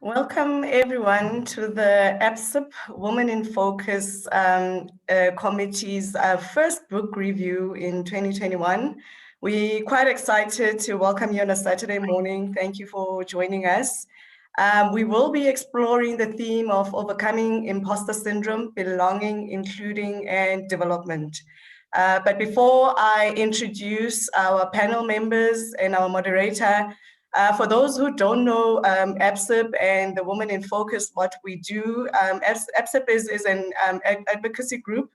Welcome everyone to the APSIP Women in Focus Committee's first book review in 2021. We're quite excited to welcome you on a Saturday morning. Thank you for joining us. We will be exploring the theme of overcoming imposter syndrome, belonging, including, and development. But before I introduce our panel members and our moderator, for those who don't know APSIP and the Women in Focus, what we do, APSIP is an advocacy group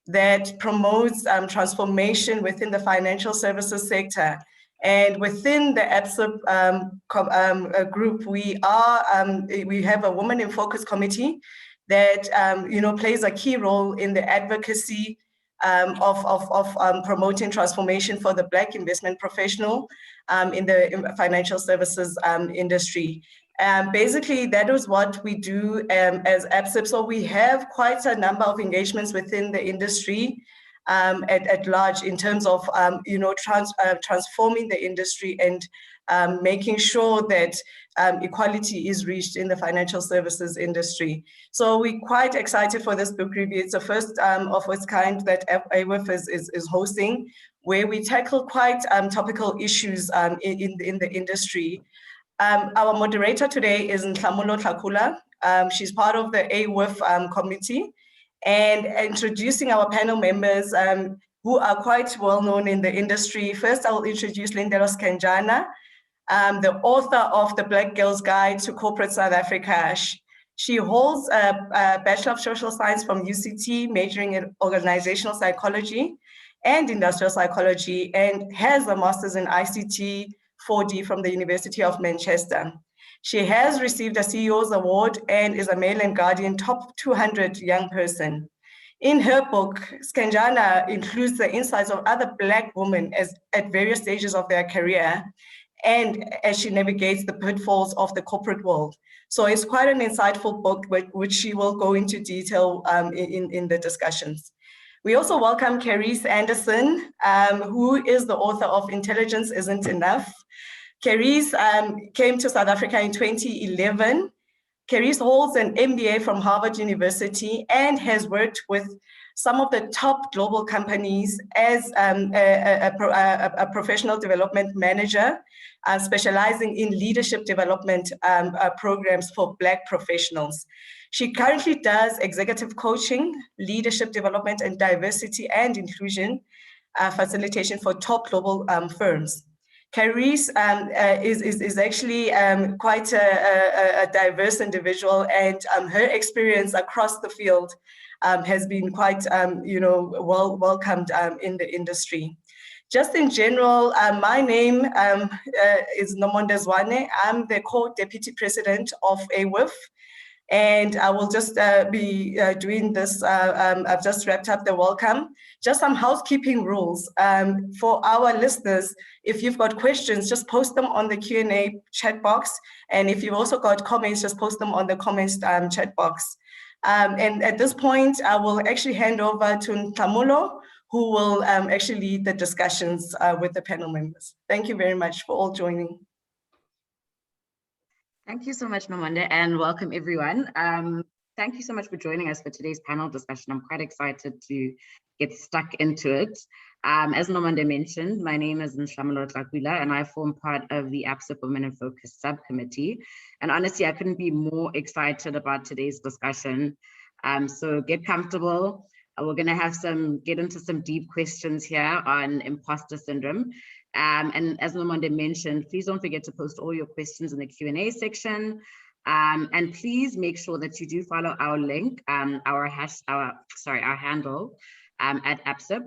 that promotes transformation within the financial services sector. And within the APSIP group, we have a Women in Focus committee that plays a key role in the advocacy of promoting transformation for the Black investment professional in the financial services industry. Basically, that is what we do as APSIP. So we have quite a number of engagements within the industry at large in terms of transforming the industry and making sure that equality is reached in the financial services industry. So we're quite excited for this book review. It's the first of its kind that AWIF is hosting, where we tackle quite topical issues in the industry. Our moderator today is Ntlamulo Tlakula. She's part of the AWIF committee, and introducing our panel members who are quite well known in the industry. First, I will introduce Linderos Kenjana, the author of The Black Girl's Guide to Corporate South Africa. She holds a Bachelor of Social Science from UCT, majoring in organizational psychology and industrial psychology, and has a master's in ICT 4D from the University of Manchester. She has received a CEO's award and is a Mail and Guardian top 200 young person. In her book, Skenjana includes the insights of other Black women at various stages of their career, and as she navigates the pitfalls of the corporate world. So it's quite an insightful book, which she will go into detail in the discussions. We also welcome Carice Anderson, who is the author of Intelligence Isn't Enough. Carice came to South Africa in 2011. Carice holds an MBA from Harvard University and has worked with some of the top global companies as a professional development manager, specializing in leadership development programs for Black professionals. She currently does executive coaching, leadership development, and diversity and inclusion facilitation for top global firms. Carice is actually quite a diverse individual, and her experience across the field has been quite, well welcomed in the industry. Just in general, my name is Nomonde Zwane. I'm the co-deputy president of AWIF, and I will just be doing this. I've just wrapped up the welcome. Just some housekeeping rules for our listeners. If you've got questions, just post them on the Q&A chat box. And if you've also got comments, just post them on the comments chat box. And at this point, I will actually hand over to Ntlamulo, who will actually lead the discussions with the panel members. Thank you very much for all joining. Thank you so much, Nomonde, and welcome everyone. Thank you so much for joining us for today's panel discussion. I'm quite excited to get stuck into it. As Nomonde mentioned, my name is Ntlamulo Tlakula, and I form part of the APSIP Women in Focus subcommittee. And honestly, I couldn't be more excited about today's discussion. So get comfortable. We're going to get into some deep questions here on imposter syndrome. And as Nomonde mentioned, please don't forget to post all your questions in the Q&A section. And please make sure that you do follow our link, our handle at APSIP,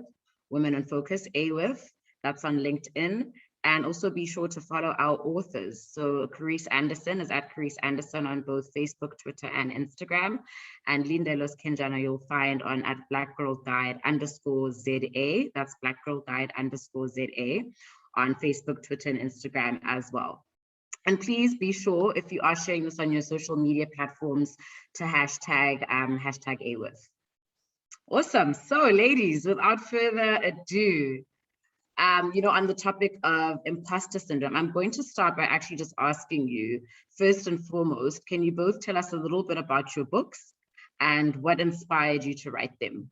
Women in Focus, AWIF, that's on LinkedIn. And also be sure to follow our authors. So Carice Anderson is at Carice Anderson on both Facebook, Twitter, and Instagram. And Linderos Kenjana you'll find on at blackgirlguide_ZA. That's blackgirlguide_ZA on Facebook, Twitter, and Instagram as well. And please be sure, if you are sharing this on your social media platforms, to hashtag AWIF. Awesome. So ladies, without further ado, on the topic of imposter syndrome, I'm going to start by actually just asking you, first and foremost, can you both tell us a little bit about your books and what inspired you to write them?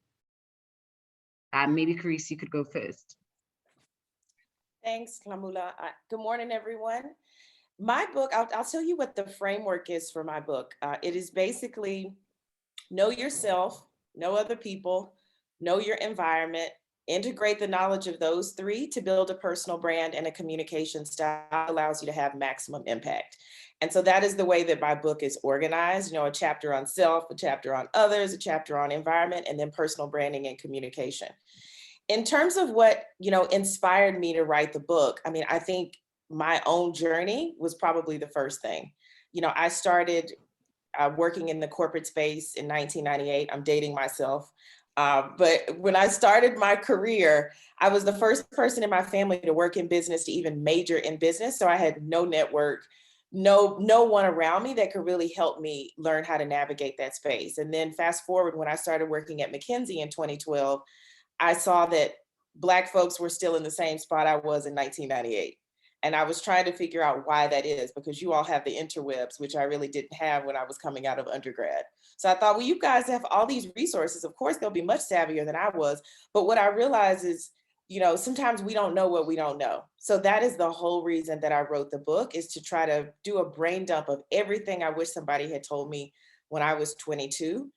Maybe Carice, you could go first. Thanks, Lamula. Good morning, everyone. My book, I'll tell you what the framework is for my book. It is basically know yourself, know other people, know your environment, integrate the knowledge of those three to build a personal brand and a communication style that allows you to have maximum impact. And so that is the way that my book is organized, a chapter on self, a chapter on others, a chapter on environment, and then personal branding and communication. In terms of what, inspired me to write the book, I think my own journey was probably the first thing. I started working in the corporate space in 1998. I'm dating myself. But when I started my career, I was the first person in my family to work in business, to even major in business. So I had no network, no one around me that could really help me learn how to navigate that space. And then fast forward, when I started working at McKinsey in 2012, I saw that Black folks were still in the same spot I was in 1998. And I was trying to figure out why that is, because you all have the interwebs, which I really didn't have when I was coming out of undergrad. So I thought, well, you guys have all these resources. Of course, they'll be much savvier than I was. But what I realized is, sometimes we don't know what we don't know. So that is the whole reason that I wrote the book, is to try to do a brain dump of everything I wish somebody had told me when I was 22.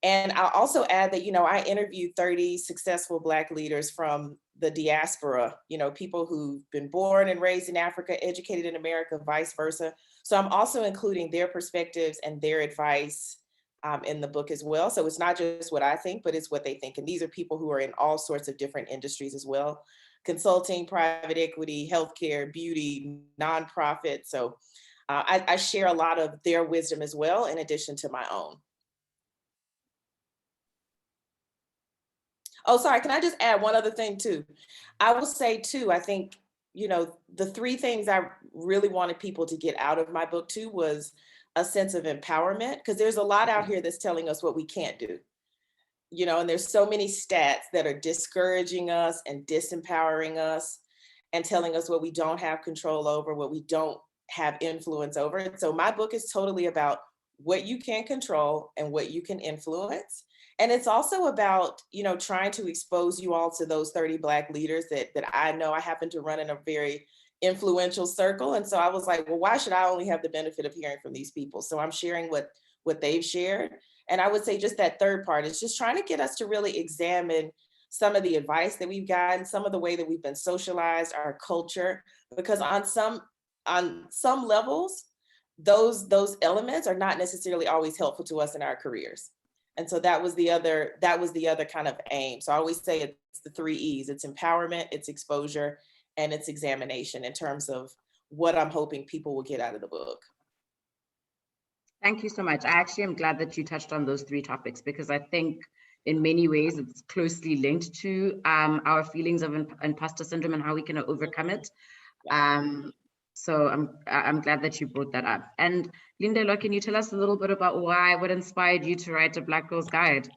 And I'll also add that, I interviewed 30 successful Black leaders from the diaspora, people who've been born and raised in Africa, educated in America, vice versa. So I'm also including their perspectives and their advice in the book as well. So it's not just what I think, but it's what they think. And these are people who are in all sorts of different industries as well: consulting, private equity, healthcare, beauty, nonprofit. So I share a lot of their wisdom as well, in addition to my own. Oh, sorry, can I just add one other thing too? I will say too, I think, the three things I really wanted people to get out of my book too was a sense of empowerment, because there's a lot out here that's telling us what we can't do, and there's so many stats that are discouraging us and disempowering us and telling us what we don't have control over, what we don't have influence over. And so my book is totally about what you can control and what you can influence. And it's also about, trying to expose you all to those 30 Black leaders that I know. I happen to run in a very influential circle. And so I was like, well, why should I only have the benefit of hearing from these people? So I'm sharing what they've shared. And I would say just that third part is just trying to get us to really examine some of the advice that we've gotten, some of the way that we've been socialized, our culture, because on some levels, those elements are not necessarily always helpful to us in our careers. And so that was the other kind of aim. So I always say it's the 3 E's: it's empowerment, it's exposure, and it's examination, in terms of what I'm hoping people will get out of the book. Thank you so much. I actually am glad that you touched on those 3 topics, because I think in many ways it's closely linked to our feelings of imposter syndrome and how we can overcome it. So I'm glad that you brought that up. And Linda, can you tell us a little bit about what inspired you to write a Black Girl's Guide?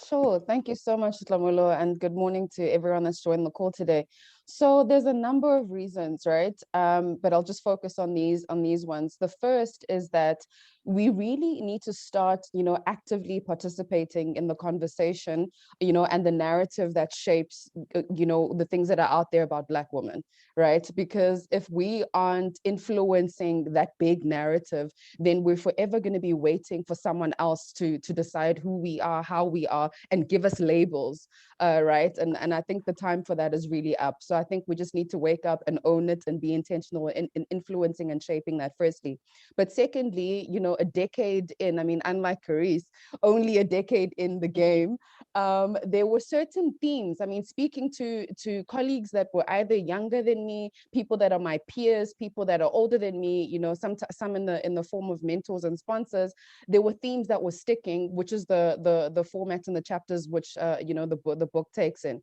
Sure. Thank you so much, Tlamulo, and good morning to everyone that's joined the call today. So there's a number of reasons, right? But I'll just focus on these ones. The first is that we really need to start, actively participating in the conversation, and the narrative that shapes, the things that are out there about Black women, right? Because if we aren't influencing that big narrative, then we're forever going to be waiting for someone else to decide who we are, how we are, and give us labels, right? And I think the time for that is really up. So I think we just need to wake up and own it and be intentional in influencing and shaping that, firstly. But secondly, a decade in, unlike Carice, only a decade in the game, there were certain themes. Speaking to colleagues that were either younger than me, people that are my peers, people that are older than me, some in the form of mentors and sponsors, there were themes that were sticking, which is the format in the chapters, which the the book takes in.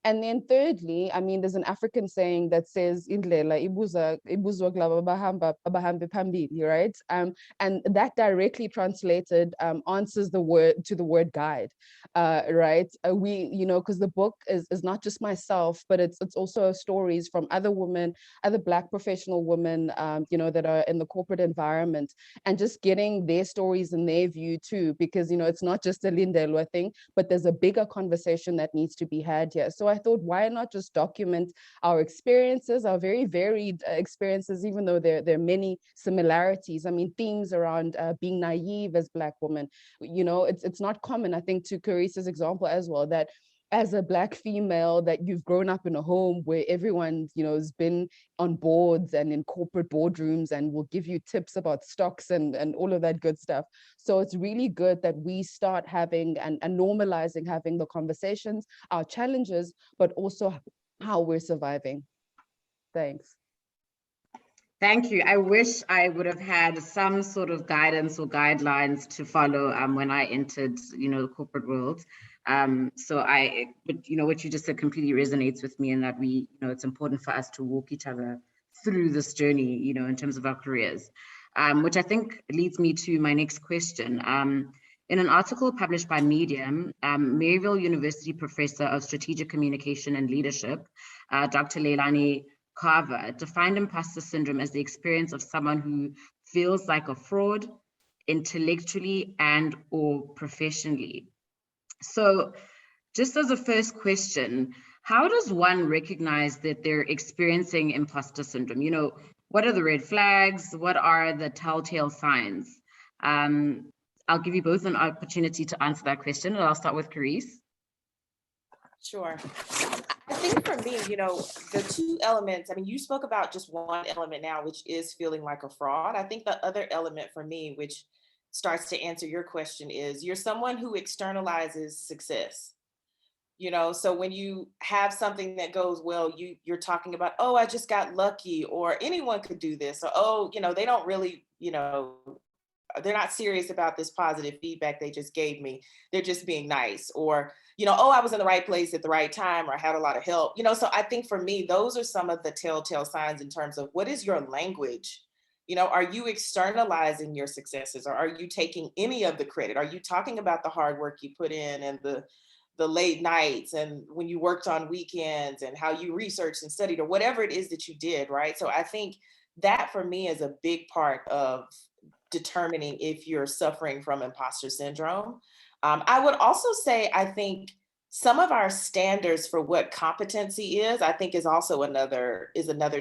And then thirdly, I mean, there's an African saying that says, "Indlela ibuzwa kulabo abahambe phambili," right? And that directly translated answers the word guide, right? Because the book is not just myself, but it's also stories from other women, other Black professional women, that are in the corporate environment, and just getting their stories and their view too, because it's not just a Lindelwa thing, but there's a bigger conversation that needs to be had here. So I thought, why not just document our experiences, our very varied experiences, even though there are many similarities. I mean, themes around being naive as Black women, it's not common, I think, to Carissa's example as well, that as a Black female, that you've grown up in a home where everyone, has been on boards and in corporate boardrooms and will give you tips about stocks and all of that good stuff. So it's really good that we start having and normalizing having the conversations, our challenges, but also how we're surviving. Thanks. Thank you. I wish I would have had some sort of guidance or guidelines to follow when I entered, the corporate world. But what you just said completely resonates with me, in that we, it's important for us to walk each other through this journey, in terms of our careers, which I think leads me to my next question. In an article published by Medium, Maryville University professor of strategic communication and leadership, Dr. Leilani Carver, defined imposter syndrome as the experience of someone who feels like a fraud intellectually and or professionally. So just as a first question, how does one recognize that they're experiencing imposter syndrome? What are the red flags? What are the telltale signs? I'll give you both an opportunity to answer that question, and I'll start with Carisse. Sure. I think for me, the two elements, I mean, you spoke about just one element now, which is feeling like a fraud. I think the other element for me, which starts to answer your question, is you're someone who externalizes success. So when you have something that goes well, you're talking about, oh, I just got lucky, or anyone could do this, or, oh, they don't really, they're not serious about this positive feedback they just gave me. They're just being nice, or, oh, I was in the right place at the right time, or I had a lot of help, so I think for me, those are some of the telltale signs in terms of what is your language? Are you externalizing your successes, or are you taking any of the credit? Are you talking about the hard work you put in and the late nights and when you worked on weekends and how you researched and studied, or whatever it is that you did, right? So I think that for me is a big part of determining if you're suffering from imposter syndrome. I would also say, I think some of our standards for what competency is, I think is also another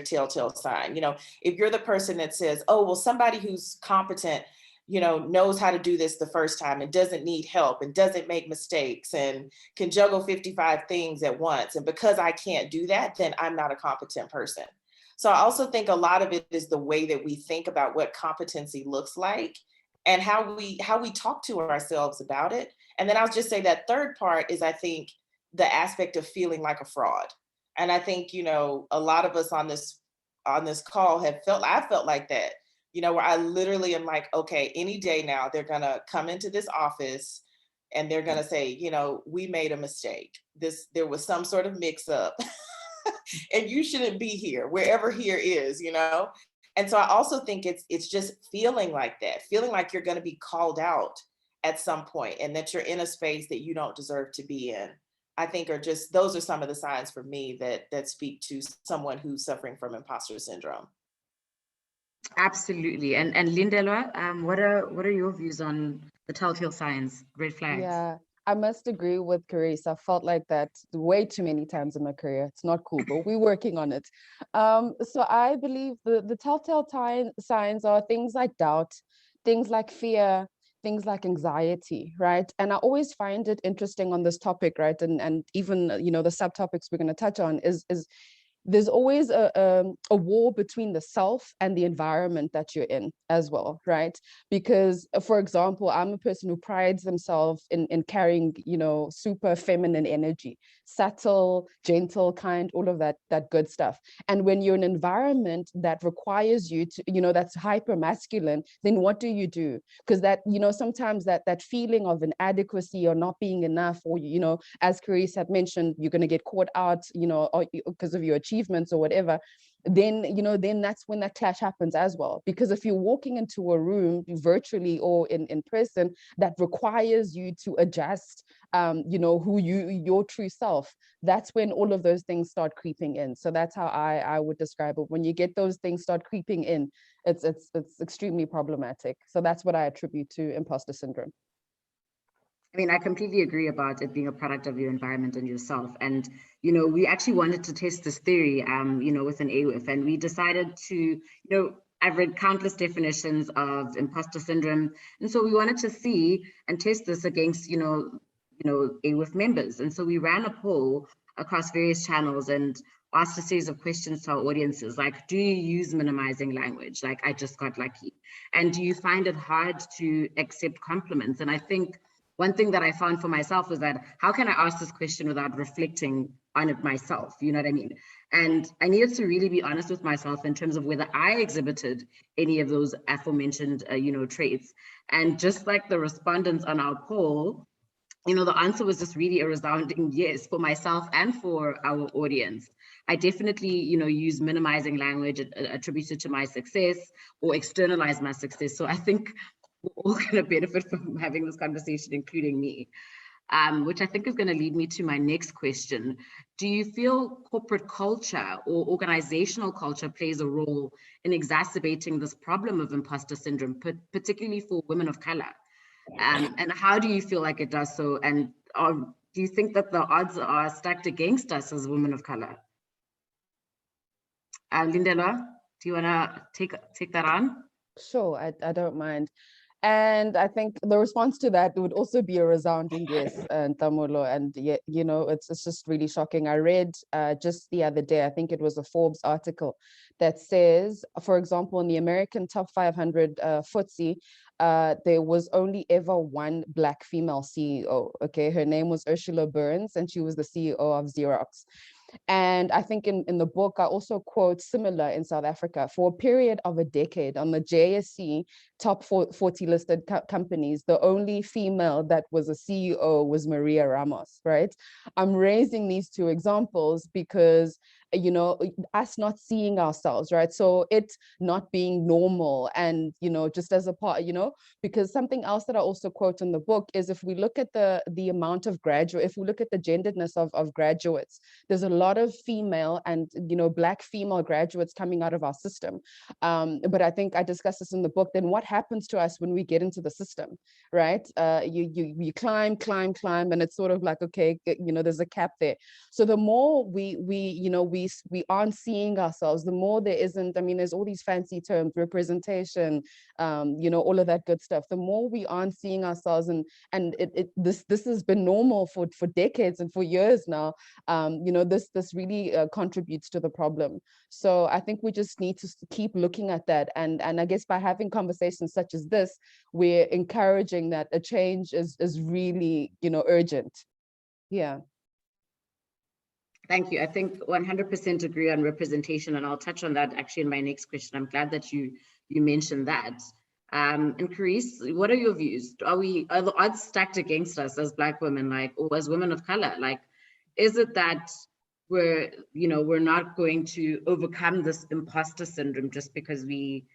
telltale sign. If you're the person that says, oh, well, somebody who's competent, knows how to do this the first time and doesn't need help and doesn't make mistakes and can juggle 55 things at once. And because I can't do that, then I'm not a competent person. So I also think a lot of it is the way that we think about what competency looks like and how we talk to ourselves about it. And then I'll just say that third part is, I think, the aspect of feeling like a fraud. And I think, a lot of us on this call I felt like that, where I literally am like, okay, any day now they're gonna come into this office and they're gonna say, we made a mistake. There was some sort of mix up and you shouldn't be here, wherever here is, And so I also think it's just feeling like that, feeling like you're gonna be called out at some point and that you're in a space that you don't deserve to be in. I think those are some of the signs for me that speak to someone who's suffering from imposter syndrome. Absolutely. And Lindelwa, what are your views on the telltale signs, red flags? Yeah, I must agree with Carissa. I felt like that way too many times in my career. It's not cool, but we're working on it. So I believe the telltale signs are things like doubt, things like fear, things like anxiety, right? And I always find it interesting on this topic, right? And even, the subtopics we're going to touch on is there's always a war between the self and the environment that you're in as well, right? Because, for example, I'm a person who prides themselves in carrying, you know, super feminine energy, subtle, gentle, kind, all of that good stuff. And when you're in an environment that requires you to, you know, that's hyper masculine, then what do? Because that, you know, sometimes that feeling of inadequacy or not being enough, or, you know, as Carice had mentioned, you're going to get caught out, you know, because of your achievements or whatever, then, you know, then that's when that clash happens as well. Because if you're walking into a room virtually or in person that requires you to adjust, you know, your true self, that's when all of those things start creeping in. So that's how I would describe it. When you get those things start creeping in, it's extremely problematic. So that's what I attribute to imposter syndrome. I mean, I completely agree about it being a product of your environment and yourself. And, you know, we actually wanted to test this theory, you know, with an AWIF, and we decided to, you know, I've read countless definitions of imposter syndrome. And so we wanted to see and test this against, you know, AWIF members. And so we ran a poll across various channels and asked a series of questions to our audiences, like, do you use minimizing language? Like, I just got lucky. And do you find it hard to accept compliments? And I think one thing that I found for myself was that, how can I ask this question without reflecting on it myself? You know what I mean? And I needed to really be honest with myself in terms of whether I exhibited any of those aforementioned, you know, traits. And just like the respondents on our poll, you know, the answer was just really a resounding yes for myself and for our audience. I definitely, you know, use minimizing language attributed to my success or externalize my success. So I think we're all going to benefit from having this conversation, including me, which I think is going to lead me to my next question. Do you feel corporate culture or organizational culture plays a role in exacerbating this problem of imposter syndrome, particularly for women of color? And how do you feel like it does so? And do you think that the odds are stacked against us as women of color? Lindela, do you want to take that on? Sure, I don't mind. And I think the response to that would also be a resounding yes, Tamulo. And yet, you know, it's just really shocking. I read just the other day, I think it was a Forbes article that says, for example, in the American top 500 FTSE, there was only ever one Black female CEO. Okay, her name was Ursula Burns, and she was the CEO of Xerox. And I think in the book, I also quote similar in South Africa. For a period of a decade on the JSE top 40 listed companies, the only female that was a CEO was Maria Ramos, right? I'm raising these two examples because, you know, us not seeing ourselves, right? So it not being normal and, you know, just as a part, you know, because something else that I also quote in the book is if we look at the amount of if we look at the genderedness of graduates, there's a lot of female and, you know, Black female graduates coming out of our system. But I think I discussed this in the book. Then what happens to us when we get into the system, right? You climb, and it's sort of like, okay, you know, there's a cap there. So the more we aren't seeing ourselves, the more there isn't, I mean, there's all these fancy terms, representation, you know, all of that good stuff. The more we aren't seeing ourselves, and this has been normal for decades and for years now, you know, this really contributes to the problem. So I think we just need to keep looking at that. And I guess by having conversations such as this, we're encouraging that a change is really, you know, urgent. Yeah. Thank you. I think 100% agree on representation, and I'll touch on that actually in my next question. I'm glad that you mentioned that. And Carice, what are your views? Are the odds stacked against us as Black women, like, or as women of color? Like, is it that we're not going to overcome this imposter syndrome just because we,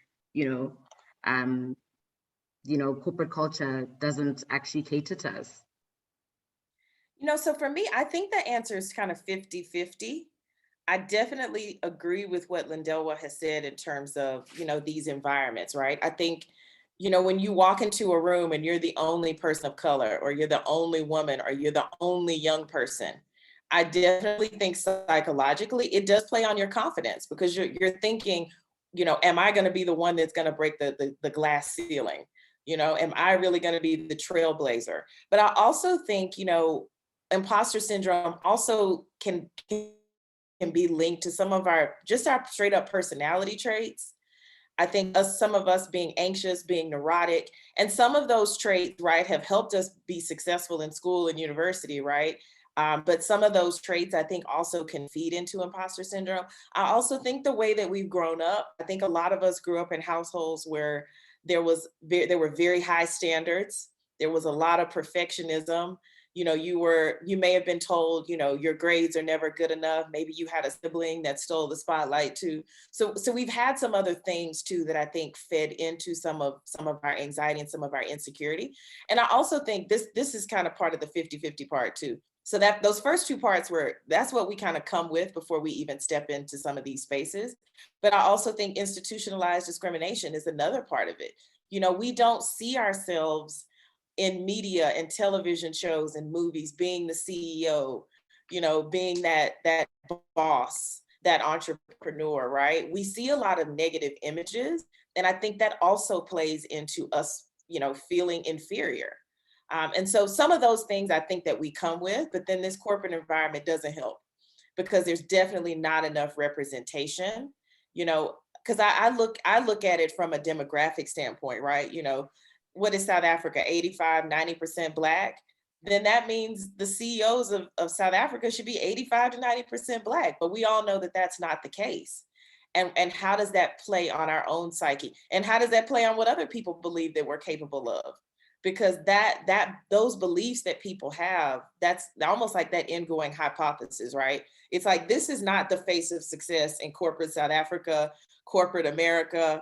corporate culture doesn't actually cater to us? You know, so for me, I think the answer is kind of 50-50. I definitely agree with what Lindelwa has said in terms of, you know, these environments, right? I think, you know, when you walk into a room and you're the only person of color, or you're the only woman, or you're the only young person, I definitely think psychologically it does play on your confidence, because you're thinking, you know, am I going to be the one that's going to break the glass ceiling? You know, am I really going to be the trailblazer? But I also think, you know, imposter syndrome also can can be linked to some of our straight up personality traits. I think some of us being anxious, being neurotic, and some of those traits, right, have helped us be successful in school and university, right? But some of those traits, I think, also can feed into imposter syndrome. I also think the way that we've grown up, I think a lot of us grew up in households where there were very high standards. There was a lot of perfectionism. You may have been told, your grades are never good enough. Maybe you had a sibling that stole the spotlight too. So we've had some other things too that I think fed into some of our anxiety and some of our insecurity. And I also think this is kind of part of the 50-50 part too. So that those first two parts that's what we kind of come with before we even step into some of these spaces. But I also think institutionalized discrimination is another part of it. We don't see ourselves in media and television shows and movies being the CEO, being that boss, that entrepreneur, right? We see a lot of negative images. And I think that also plays into us, feeling inferior. And so some of those things I think that we come with, but then this corporate environment doesn't help because there's definitely not enough representation, because I look at it from a demographic standpoint, right? What is South Africa, 85, 90% Black? Then that means the CEOs of South Africa should be 85 to 90% Black, but we all know that that's not the case. And how does that play on our own psyche? And how does that play on what other people believe that we're capable of? Because those beliefs that people have, that's almost like that ingoing hypothesis, right? It's like, this is not the face of success in corporate South Africa, corporate America.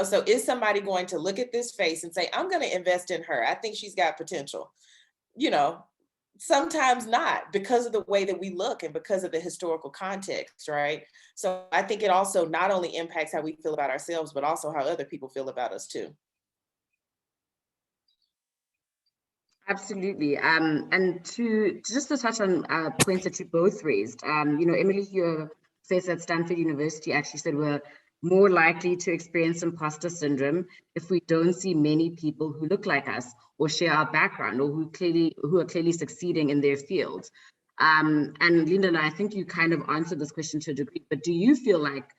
So is somebody going to look at this face and say, I'm going to invest in her, I think she's got potential? Sometimes not, because of the way that we look and because of the historical context, right? So I think it also not only impacts how we feel about ourselves, but also how other people feel about us too. Absolutely. And to touch on points that you both raised, Emily here says that Stanford University actually said we're more likely to experience imposter syndrome if we don't see many people who look like us or share our background or who are clearly succeeding in their fields. And Linda, I think you kind of answered this question to a degree, but do you feel like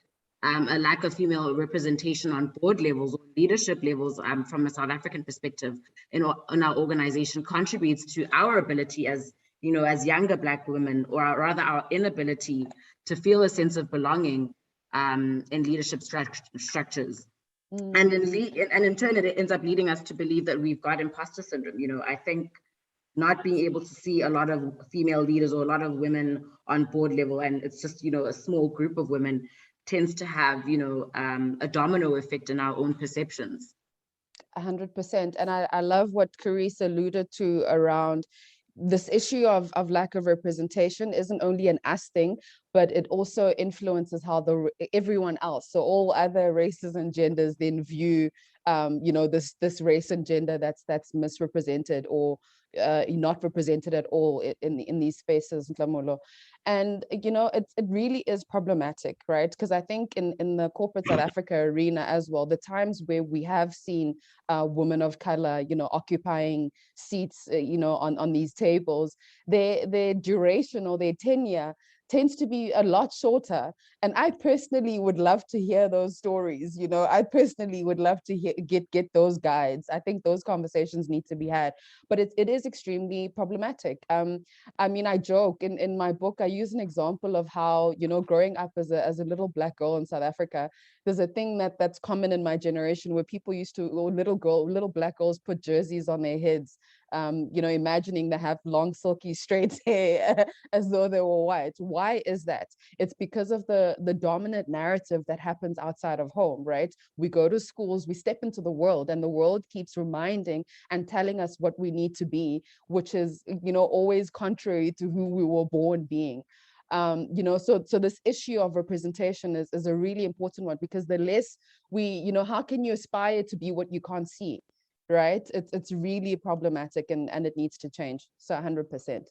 a lack of female representation on board levels or leadership levels from a South African perspective in our organization contributes to our ability as younger Black women, or rather our inability to feel a sense of belonging in leadership structures? And in turn, it ends up leading us to believe that we've got imposter syndrome. I think not being able to see a lot of female leaders or a lot of women on board level, and it's just, a small group of women, tends to have, a domino effect in our own perceptions. 100%. And I love what Carice alluded to around this issue of lack of representation isn't only an us thing, but it also influences how everyone else, so all other races and genders, then view this race and gender that's misrepresented or not represented at all in these spaces, Ntlamulo. And it really is problematic, right? Because I think in the corporate South Africa arena as well, the times where we have seen women of color, occupying seats, on these tables, their duration or their tenure tends to be a lot shorter. And I personally would love to hear those stories. I personally would love to get those guides. I think those conversations need to be had, but it is extremely problematic. I joke in my book, I use an example of how, growing up as a little Black girl in South Africa, there's a thing that's common in my generation where people used to, or little Black girls put jerseys on their heads, imagining they have long, silky, straight hair as though they were white. Why is that? It's because of the dominant narrative that happens outside of home, right? We go to schools, we step into the world, and the world keeps reminding and telling us what we need to be, which is, always contrary to who we were born being. So this issue of representation is a really important one, because the less we, how can you aspire to be what you can't see, right? It's really problematic, and it needs to change. So 100%.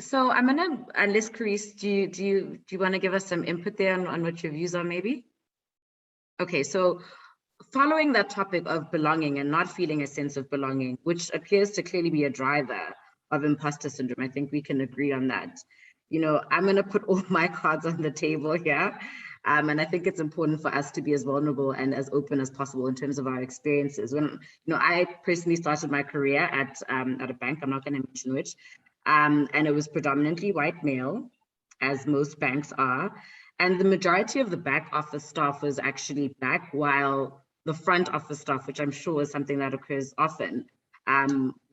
So I'm gonna, unless Carice, do you want to give us some input there on what your views are, maybe? Okay, so following that topic of belonging and not feeling a sense of belonging, which appears to clearly be a driver imposter syndrome. I think we can agree on that. You know, I'm going to put all my cards on the table here. And I think it's important for us to be as vulnerable and as open as possible in terms of our experiences. When, I personally started my career at a bank, I'm not going to mention which, and it was predominantly white male, as most banks are. And the majority of the back office staff was actually Black, while the front office staff, which I'm sure is something that occurs often,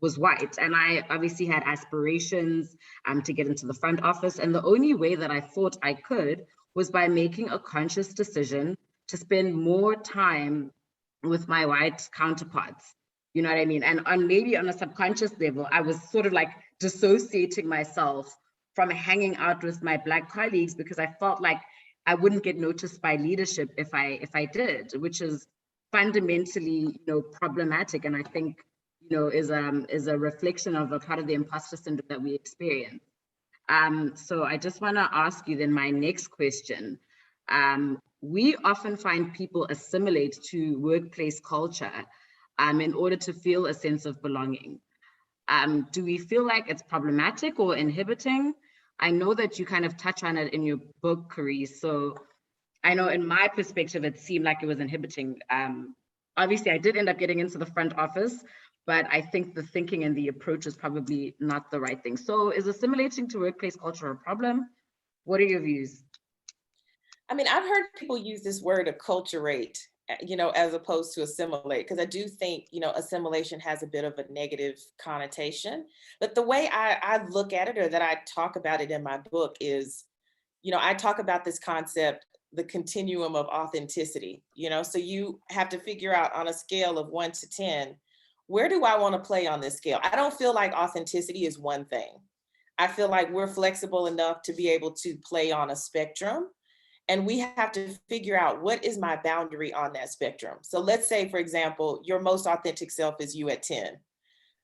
was white. And I obviously had aspirations to get into the front office. And the only way that I thought I could was by making a conscious decision to spend more time with my white counterparts. You know what I mean? And maybe on a subconscious level, I was sort of like dissociating myself from hanging out with my Black colleagues because I felt like I wouldn't get noticed by leadership if I did, which is fundamentally, problematic. And I think, is a reflection of a part of the imposter syndrome that we experience. So I just want to ask you then my next question. We often find people assimilate to workplace culture in order to feel a sense of belonging. Do we feel like it's problematic or inhibiting? I know that you kind of touch on it in your book, Carice. So I know in my perspective, it seemed like it was inhibiting. Obviously, I did end up getting into the front office, but I think the thinking and the approach is probably not the right thing. So is assimilating to workplace culture a problem? What are your views? I mean, I've heard people use this word acculturate, as opposed to assimilate, because I do think, assimilation has a bit of a negative connotation. But the way I look at it, or that I talk about it in my book, is, I talk about this concept, the continuum of authenticity, so you have to figure out on a scale of 1 to 10, where do I want to play on this scale? I don't feel like authenticity is one thing. I feel like we're flexible enough to be able to play on a spectrum. And we have to figure out, what is my boundary on that spectrum? So let's say, for example, your most authentic self is you at 10,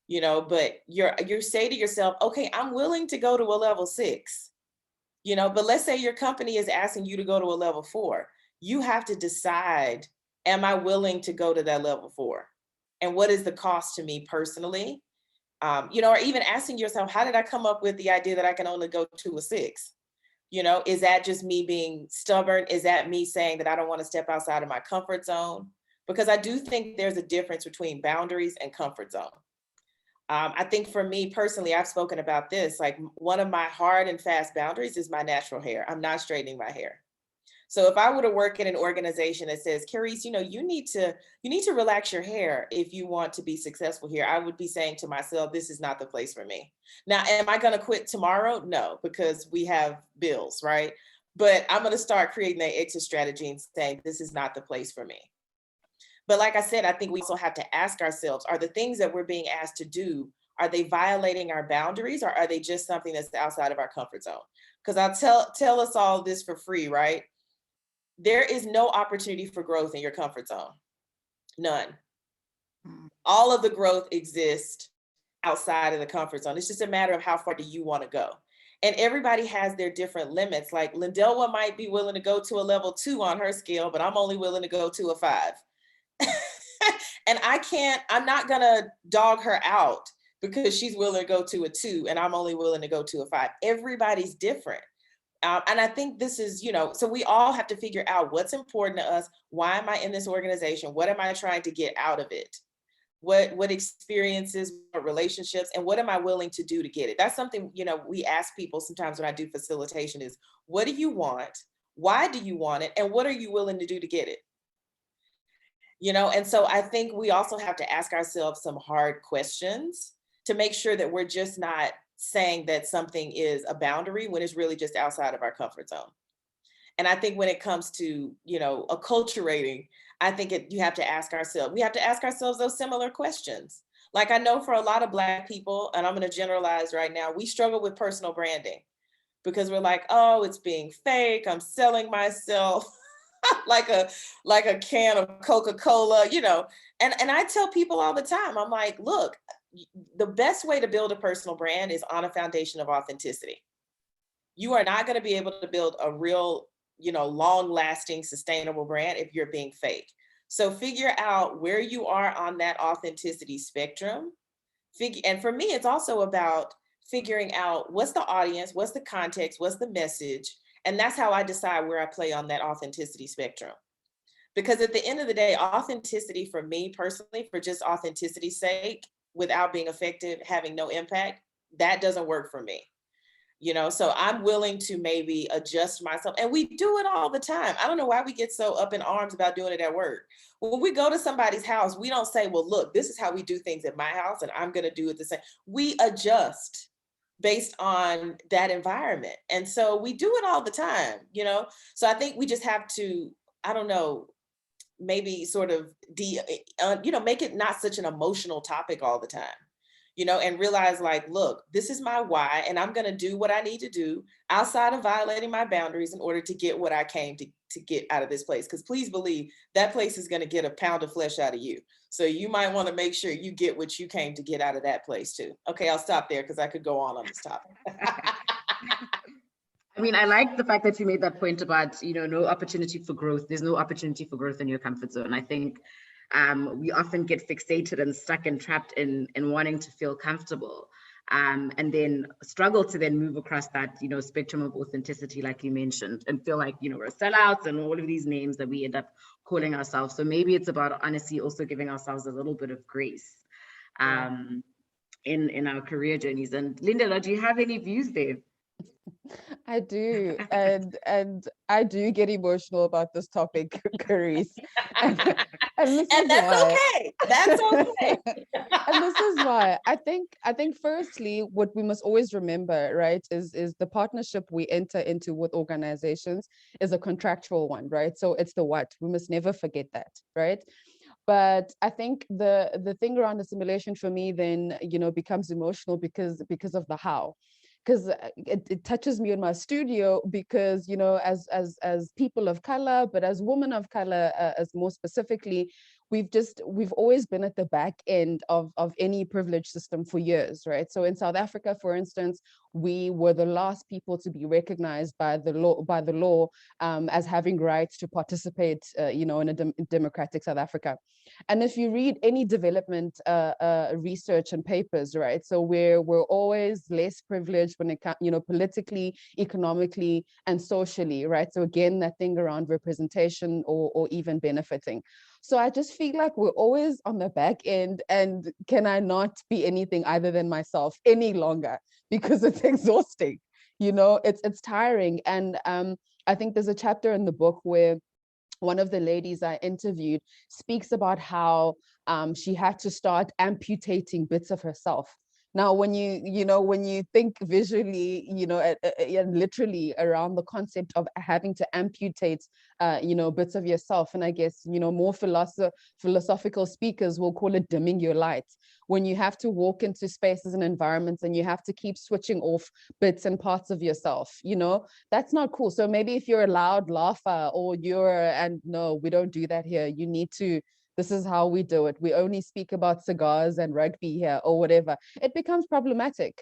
but you say to yourself, okay, I'm willing to go to a level 6, but let's say your company is asking you to go to a level 4. You have to decide, am I willing to go to that level 4? And what is the cost to me personally? Or even asking yourself, how did I come up with the idea that I can only go to a 6? Is that just me being stubborn? Is that me saying that I don't want to step outside of my comfort zone? Because I do think there's a difference between boundaries and comfort zone. I think for me personally, I've spoken about this, like one of my hard and fast boundaries is my natural hair. I'm not straightening my hair. So if I were to work in an organization that says, Carice, you need to relax your hair if you want to be successful here, I would be saying to myself, this is not the place for me. Now, am I going to quit tomorrow? No, because we have bills, right? But I'm going to start creating an exit strategy and saying, this is not the place for me. But like I said, I think we also have to ask ourselves, are the things that we're being asked to do, are they violating our boundaries, or are they just something that's outside of our comfort zone? Because I'll tell us all this for free, right? There is no opportunity for growth in your comfort zone. None. All of the growth exists outside of the comfort zone. It's just a matter of how far do you want to go. And everybody has their different limits. Like Lindelwa might be willing to go to a level 2 on her scale, but I'm only willing to go to a 5. And I'm not gonna dog her out because she's willing to go to a 2 and I'm only willing to go to a 5. Everybody's different. And I think this is, so we all have to figure out what's important to us. Why am I in this organization? What am I trying to get out of it? What experiences, what relationships, and what am I willing to do to get it? That's something, we ask people sometimes when I do facilitation is, what do you want? Why do you want it? And what are you willing to do to get it? And so I think we also have to ask ourselves some hard questions to make sure that we're just not saying that something is a boundary when it's really just outside of our comfort zone. And I think when it comes to, acculturating, I think we have to ask ourselves those similar questions. Like I know for a lot of Black people, and I'm going to generalize right now, we struggle with personal branding because we're like, oh, it's being fake. I'm selling myself like a can of Coca-Cola, and I tell people all the time, I'm like, look, the best way to build a personal brand is on a foundation of authenticity. You are not going to be able to build a real, long-lasting, sustainable brand if you're being fake. So figure out where you are on that authenticity spectrum. and for me, it's also about figuring out what's the audience, what's the context, what's the message. And that's how I decide where I play on that authenticity spectrum. Because at the end of the day, authenticity for me personally, for just authenticity's sake, without being effective, having no impact, that doesn't work for me. So I'm willing to maybe adjust myself, and we do it all the time. I don't know why we get so up in arms about doing it at work. When we go to somebody's house, we don't say, well, look, this is how we do things at my house, and I'm going to do it the same. We adjust based on that environment. And so we do it all the time, So I think we just have to, I don't know, maybe sort of make it not such an emotional topic all the time. And realize like, look, this is my why, and I'm going to do what I need to do outside of violating my boundaries in order to get what I came to get out of this place. Because please believe that place is going to get a pound of flesh out of you. So you might want to make sure you get what you came to get out of that place too. Okay, I'll stop there because I could go on this topic. I mean, I like the fact that you made that point about, no opportunity for growth. There's no opportunity for growth in your comfort zone. I think we often get fixated and stuck and trapped in wanting to feel comfortable, and then struggle to then move across that, spectrum of authenticity, like you mentioned, and feel like, we're sellouts and all of these names that we end up calling ourselves. So maybe it's about honestly also giving ourselves a little bit of grace in our career journeys. And Linda, do you have any views there? I do, and I do get emotional about this topic, Carice. And that's okay. That's okay. And this is why I think firstly, what we must always remember, right, is the partnership we enter into with organizations is a contractual one, right? So it's the what. We must never forget that, right? But I think the thing around assimilation for me then, becomes emotional because of the how. Because it touches me in my studio because, as people of color, but as women of color, as more specifically, we've always been at the back end of any privilege system for years, right? So in South Africa, for instance, we were the last people to be recognized by the law as having rights to participate, in a democratic South Africa. And if you read any development research and papers, right, so we're always less privileged when it comes, politically, economically, and socially, right? So again, that thing around representation or even benefiting. So I just feel like we're always on the back end, and can I not be anything other than myself any longer? Because it's exhausting, it's tiring. And I think there's a chapter in the book where one of the ladies I interviewed speaks about how she had to start amputating bits of herself. Now, when you think visually, and literally around the concept of having to amputate, bits of yourself, and I guess, more philosophical speakers will call it dimming your light. When you have to walk into spaces and environments and you have to keep switching off bits and parts of yourself, that's not cool. So maybe if you're a loud laugher and no, we don't do that here. You need to. This is how we do it. We only speak about cigars and rugby here or whatever. It becomes problematic,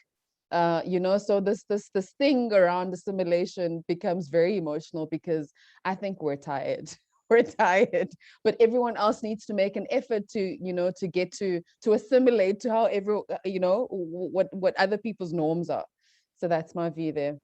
so this thing around assimilation becomes very emotional because I think we're tired. We're tired, but everyone else needs to make an effort to, to get to assimilate to how what other people's norms are. So that's my view there.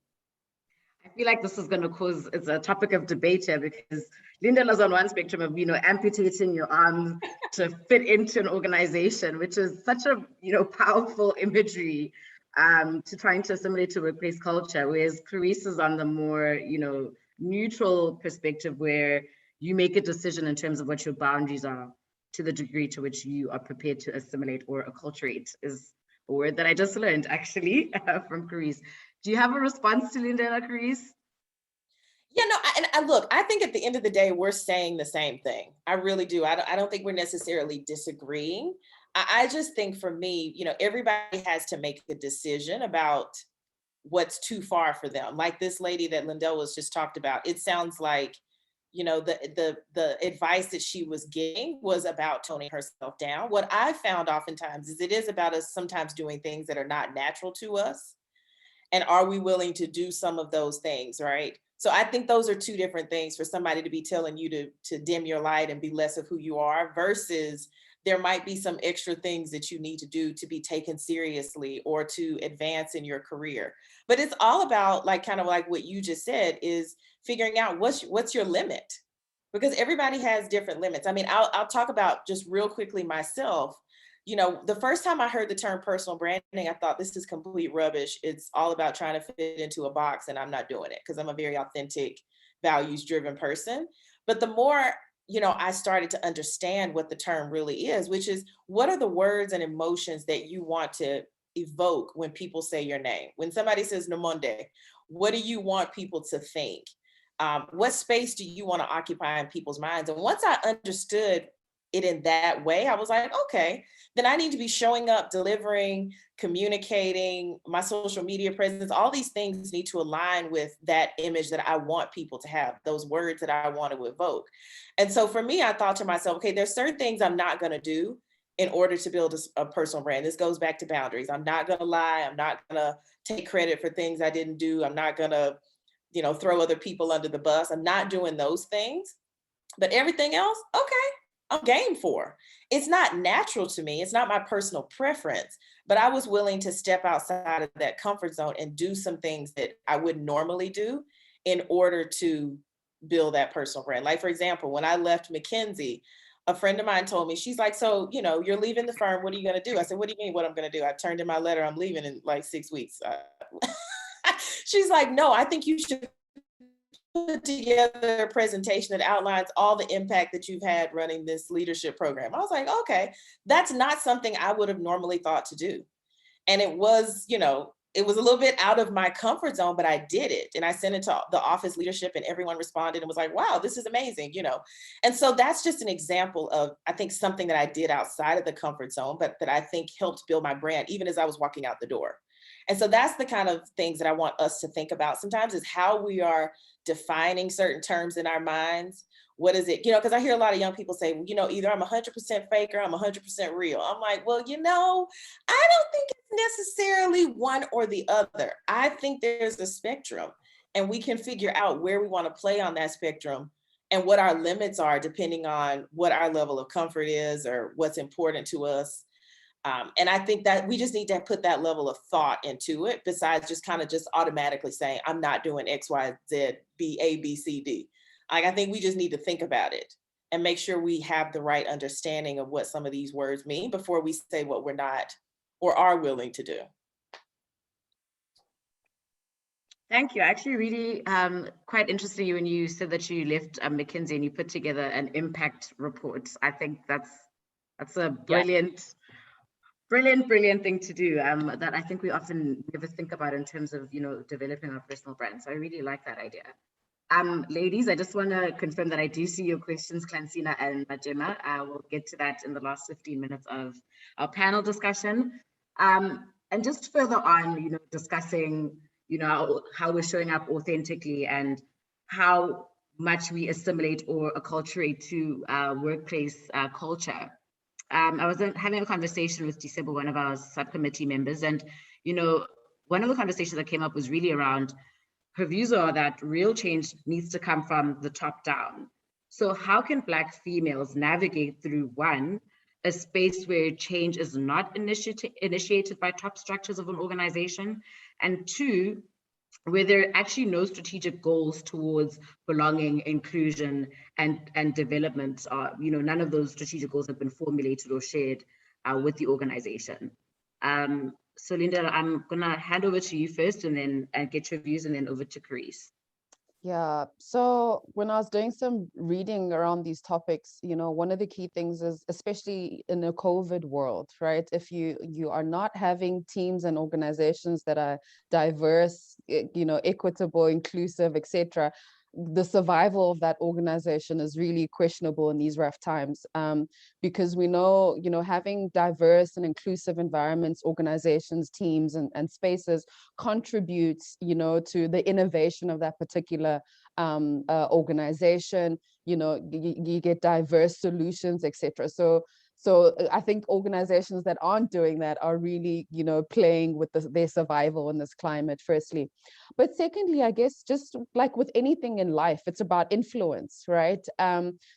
I feel like this is going to cause, it's a topic of debate here, because Linda is on one spectrum of, amputating your arm to fit into an organization, which is such a, powerful imagery to trying to assimilate to workplace culture. Whereas Carice is on the more, neutral perspective where you make a decision in terms of what your boundaries are to the degree to which you are prepared to assimilate or acculturate, is a word that I just learned actually from Carice. Do you have a response to Linda and Carice? Yeah, no, and look, I think at the end of the day, we're saying the same thing. I really do. I don't think we're necessarily disagreeing. I just think for me, everybody has to make a decision about what's too far for them. Like this lady that Lindell was just talked about, it sounds like, the advice that she was getting was about toning herself down. What I found oftentimes is it is about us sometimes doing things that are not natural to us. And are we willing to do some of those things, right? So I think those are two different things for somebody to be telling you to dim your light and be less of who you are versus there might be some extra things that you need to do to be taken seriously or to advance in your career. But it's all about, like, kind of like what you just said, is figuring out what's your limit, because everybody has different limits. I mean, I'll talk about just real quickly myself. You know, the first time I heard the term personal branding, I thought, this is complete rubbish. It's all about trying to fit into a box, and I'm not doing it because I'm a very authentic, values-driven person. But the more, you know, I started to understand what the term really is, which is, what are the words and emotions that you want to evoke when people say your name? When somebody says Nomonde, what do you want people to think? What space do you want to occupy in people's minds? And once I understood it in that way, I was like, okay, then I need to be showing up, delivering, communicating, my social media presence, all these things need to align with that image that I want people to have, those words that I want to evoke. And so for me, I thought to myself, okay, there's certain things I'm not going to do in order to build a personal brand. This goes back to boundaries. I'm not going to lie. I'm not going to take credit for things I didn't do. I'm not going to, you know, throw other people under the bus. I'm not doing those things. But everything else, okay, I'm game for. It's not natural to me. It's not my personal preference, but I was willing to step outside of that comfort zone and do some things that I wouldn't normally do in order to build that personal brand. Like, for example, when I left McKinsey, a friend of mine told me, she's like, so, you know, you're leaving the firm. What are you going to do? I said, what do you mean what I'm going to do? I turned in my letter. I'm leaving in like 6 weeks. She's like, no, I think you should put together a presentation that outlines all the impact that you've had running this leadership program. I was like, okay, that's not something I would have normally thought to do. And it was, you know, it was a little bit out of my comfort zone, but I did it. And I sent it to the office leadership and everyone responded and was like, wow, this is amazing, you know? And so that's just an example of, I think, something that I did outside of the comfort zone, but that I think helped build my brand, even as I was walking out the door. And so that's the kind of things that I want us to think about sometimes, is how we are defining certain terms in our minds. What is it? You know, because I hear a lot of young people say, well, you know, either I'm 100% fake or I'm 100% real. I'm like, well, you know, I don't think it's necessarily one or the other. I think there's a spectrum, and we can figure out where we want to play on that spectrum and what our limits are, depending on what our level of comfort is or what's important to us. And I think that we just need to put that level of thought into it, besides just kind of just automatically saying, I'm not doing X, Y, Z, B, A, B, C, D. Like, I think we just need to think about it and make sure we have the right understanding of what some of these words mean before we say what we're not or are willing to do. Thank you. Actually, really quite interesting when you said that you left McKinsey and you put together an impact report. I think that's a brilliant, brilliant thing to do, that I think we often never think about in terms of, you know, developing our personal brand. So I really like that idea. Ladies, I just want to confirm that I do see your questions, Clancina and Majema. We'll get to that in the last 15 minutes of our panel discussion. And just further on, you know, discussing, you know, how we're showing up authentically and how much we assimilate or acculturate to workplace culture. I was having a conversation with December, one of our subcommittee members, and, you know, one of the conversations that came up was really around, her views are that real change needs to come from the top down. So how can Black females navigate through, one, a space where change is not initiated by top structures of an organization, and two, where there are actually no strategic goals towards belonging, inclusion, and development? You know, none of those strategic goals have been formulated or shared with the organization. So Linda, I'm gonna hand over to you first, and then get your views, and then over to Carice. Yeah, so when I was doing some reading around these topics, you know, one of the key things is, especially in a COVID world, right? If you are not having teams and organizations that are diverse, you know, equitable, inclusive, etc., the survival of that organization is really questionable in these rough times, because we know, you know, having diverse and inclusive environments, organizations, teams, and spaces contributes, you know, to the innovation of that particular organization. You know, you get diverse solutions, etc. So So I think organizations that aren't doing that are really, you know, playing with their survival in this climate, firstly. But secondly, I guess just like with anything in life, it's about influence, right?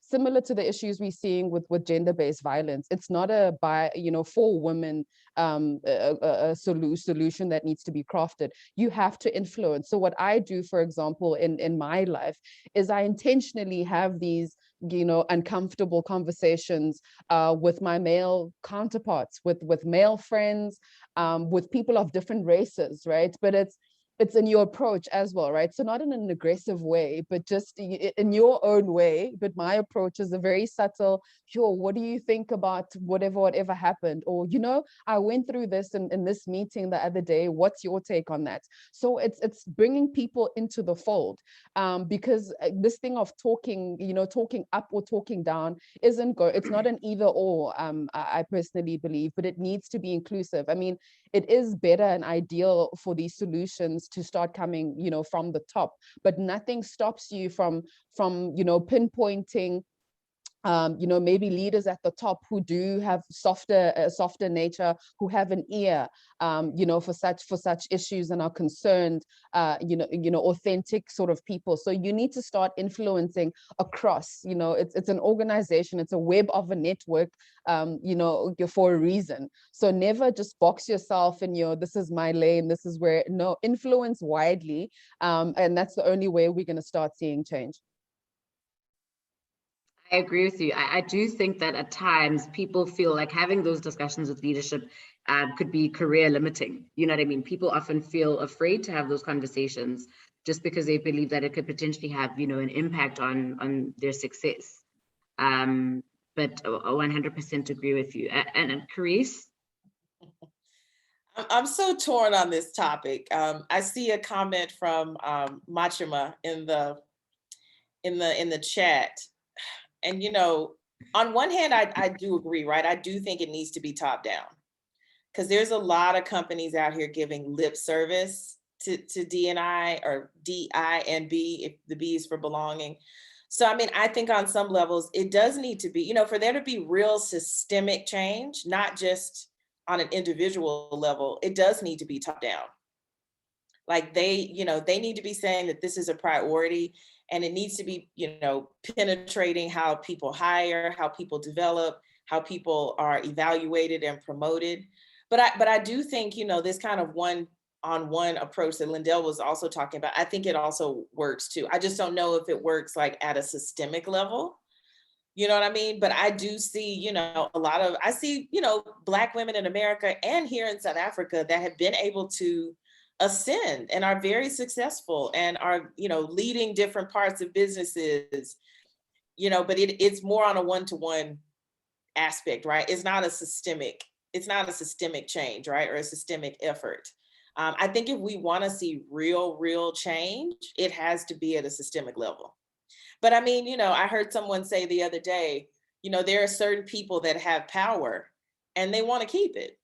Similar to the issues we're seeing with gender-based violence, it's not for women a solution that needs to be crafted. You have to influence. So what I do, for example, in my life, is I intentionally have these, you know, uncomfortable conversations with my male counterparts, with male friends, with people of different races, right? But it's in your approach as well, right? So not in an aggressive way, but just in your own way. But my approach is a very subtle, sure, what do you think about whatever happened? Or, you know, I went through this in this meeting the other day. What's your take on that? So it's bringing people into the fold, because this thing of talking, you know, talking up or talking down it's not an either or, I personally believe, but it needs to be inclusive. I mean, it is better and ideal for these solutions to start coming, you know, from the top, but nothing stops you from you know, pinpointing you know, maybe leaders at the top who do have softer nature, who have an ear, you know, for such issues and are concerned, you know, authentic sort of people. So you need to start influencing across. You know, it's an organization, it's a web of a network, you know, for a reason. So never just box yourself in your, this is my lane, this is where. No, influence widely, and that's the only way we're going to start seeing change. I agree with you. I do think that at times people feel like having those discussions with leadership could be career limiting. You know what I mean? People often feel afraid to have those conversations just because they believe that it could potentially have, you know, an impact on their success. But I 100% agree with you. And Carice? I'm so torn on this topic. I see a comment from Machima in the chat. And, you know, on one hand, I do agree, right? I do think it needs to be top down, because there's a lot of companies out here giving lip service to D&I, or DI and B, if the B is for belonging. So, I mean, I think on some levels, it does need to be, you know, for there to be real systemic change, not just on an individual level, it does need to be top down. Like they need to be saying that this is a priority. And it needs to be, you know, penetrating how people hire, how people develop, how people are evaluated and promoted. But I do think, you know, this kind of one-on-one approach that Lindell was also talking about, I think it also works too. I just don't know if it works like at a systemic level. You know what I mean? But I do see, you know, I see, you know, Black women in America and here in South Africa that have been able to ascend and are very successful and are, you know, leading different parts of businesses, you know, but it's more on a one-to-one aspect, right? It's not a systemic change, right? Or a systemic effort. I think if we want to see real change, it has to be at a systemic level. But I mean, you know, I heard someone say the other day, you know, there are certain people that have power and they want to keep it,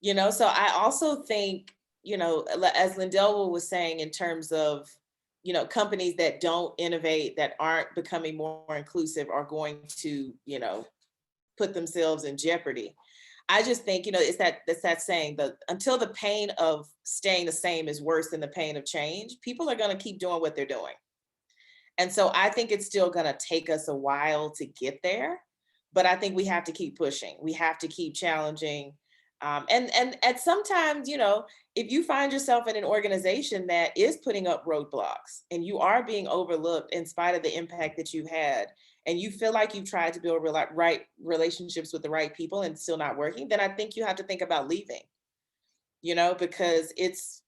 you know? So I also think, you know, as Lindell was saying, in terms of, you know, companies that don't innovate, that aren't becoming more inclusive, are going to, you know, put themselves in jeopardy. I just think, you know, it's that saying that until the pain of staying the same is worse than the pain of change, people are going to keep doing what they're doing. And so I think it's still going to take us a while to get there, but I think we have to keep pushing. We have to keep challenging. And sometimes, you know, if you find yourself in an organization that is putting up roadblocks and you are being overlooked in spite of the impact that you've had, and you feel like you've tried to build right relationships with the right people and still not working, then I think you have to think about leaving, you know, because it's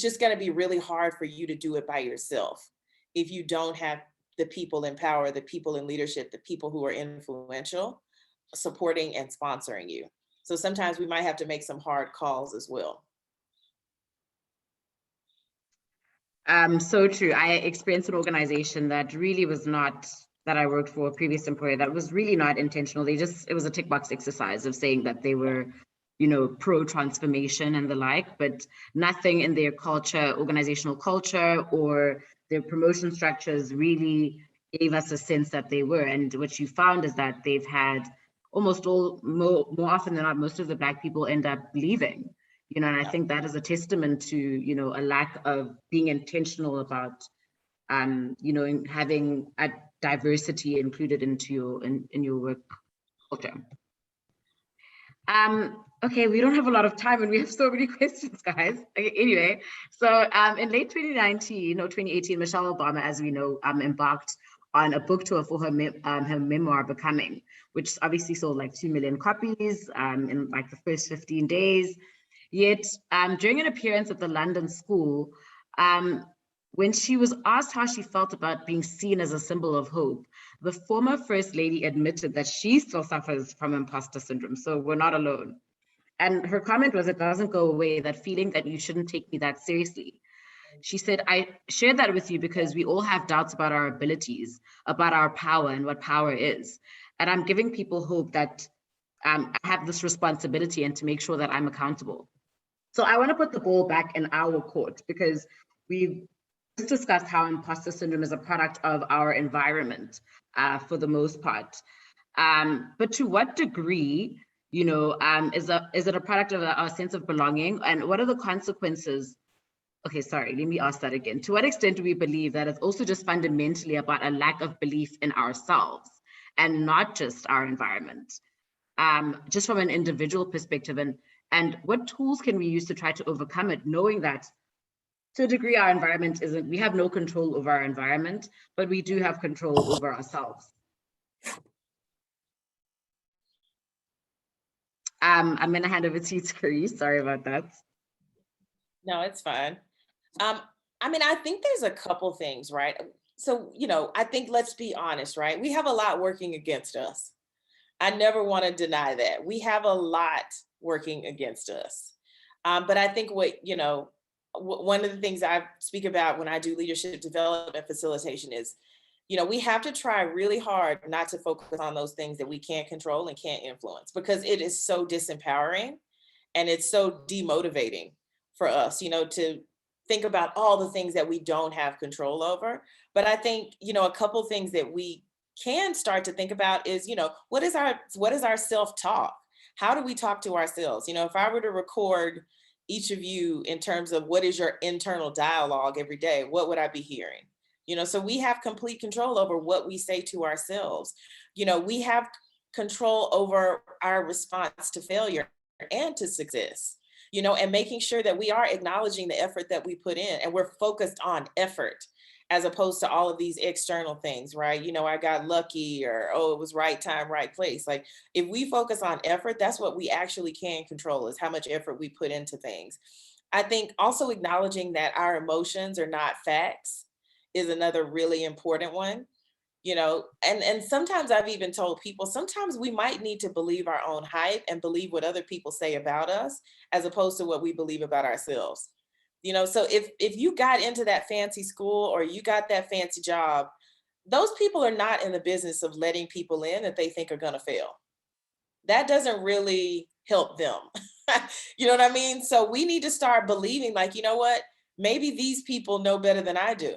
just going to be really hard for you to do it by yourself if you don't have the people in power, the people in leadership, the people who are influential, supporting and sponsoring you. So sometimes we might have to make some hard calls as well. So true. I experienced an organization that really was not, that I worked for, a previous employer, that was really not intentional. It was a tick box exercise of saying that they were, you know, pro-transformation and the like, but nothing in their culture, organizational culture, or their promotion structures really gave us a sense that they were. And what you found is that they've had more often than not, most of the Black people end up leaving, you know, and I think that is a testament to, you know, a lack of being intentional about, you know, having a diversity included into your, in your work culture. Okay, we don't have a lot of time and we have so many questions, guys. Okay, anyway, so in late 2019 or 2018, Michelle Obama, as we know, embarked on a book tour for her memoir, Becoming, which obviously sold like 2 million copies in like the first 15 days. Yet during an appearance at the London School, when she was asked how she felt about being seen as a symbol of hope, the former First Lady admitted that she still suffers from imposter syndrome, so we're not alone. And her comment was, it doesn't go away, that feeling that you shouldn't take me that seriously. She said, I shared that with you because we all have doubts about our abilities, about our power and what power is. And I'm giving people hope that I have this responsibility and to make sure that I'm accountable. So I want to put the ball back in our court because we've discussed how imposter syndrome is a product of our environment for the most part. But to what degree, you know, is it a product of our sense of belonging? And what are the consequences? Okay, sorry, let me ask that again. To what extent do we believe that it's also just fundamentally about a lack of belief in ourselves and not just our environment? Just from an individual perspective, and what tools can we use to try to overcome it, knowing that to a degree our environment isn't, we have no control over our environment, but we do have control over ourselves. I'm gonna hand over to you, Therese. Sorry about that. No, it's fine. I mean, I think there's a couple things, right? So, you know, I think let's be honest, right? We have a lot working against us. I never want to deny that. We have a lot working against us. But I think what, you know, one of the things I speak about when I do leadership development facilitation is, you know, we have to try really hard not to focus on those things that we can't control and can't influence, because it is so disempowering and it's so demotivating for us, you know, to think about all the things that we don't have control over. But I think, you know, a couple things that we can start to think about is, you know, what is our self-talk? How do we talk to ourselves? You know, if I were to record each of you in terms of what is your internal dialogue every day, what would I be hearing? You know, so we have complete control over what we say to ourselves. You know, we have control over our response to failure and to success, you know, and making sure that we are acknowledging the effort that we put in and we're focused on effort as opposed to all of these external things, right? You know, I got lucky, or, oh, it was right time, right place. Like if we focus on effort, that's what we actually can control, is how much effort we put into things. I think also acknowledging that our emotions are not facts is another really important one. You know, and sometimes I've even told people, sometimes we might need to believe our own hype and believe what other people say about us, as opposed to what we believe about ourselves. You know, so if you got into that fancy school or you got that fancy job, those people are not in the business of letting people in that they think are going to fail. That doesn't really help them. You know what I mean? So we need to start believing, like, you know what, maybe these people know better than I do.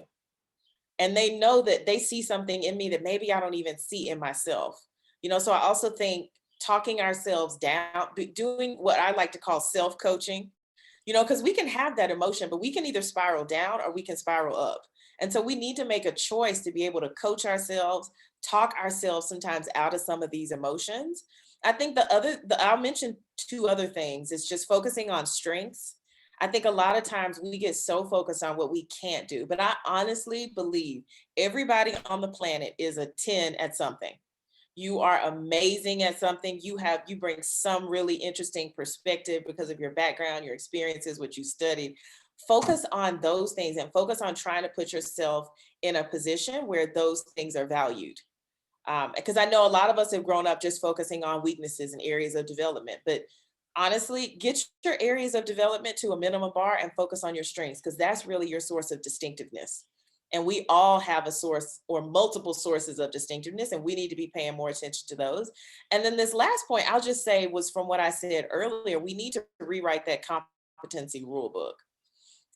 And they know that they see something in me that maybe I don't even see in myself. You know, so I also think talking ourselves down, doing what I like to call self-coaching, you know, because we can have that emotion, but we can either spiral down or we can spiral up. And so we need to make a choice to be able to coach ourselves, talk ourselves sometimes out of some of these emotions. I think I'll mention two other things. It's just focusing on strengths. I think a lot of times we get so focused on what we can't do, but I honestly believe everybody on the planet is a 10 at something. You are amazing at something. You bring some really interesting perspective because of your background, your experiences, what you studied. Focus on those things and focus on trying to put yourself in a position where those things are valued. Because I know a lot of us have grown up just focusing on weaknesses and areas of development, but honestly, get your areas of development to a minimum bar and focus on your strengths, because that's really your source of distinctiveness. And we all have a source or multiple sources of distinctiveness, and we need to be paying more attention to those. And then this last point I'll just say was from what I said earlier, we need to rewrite that competency rule book.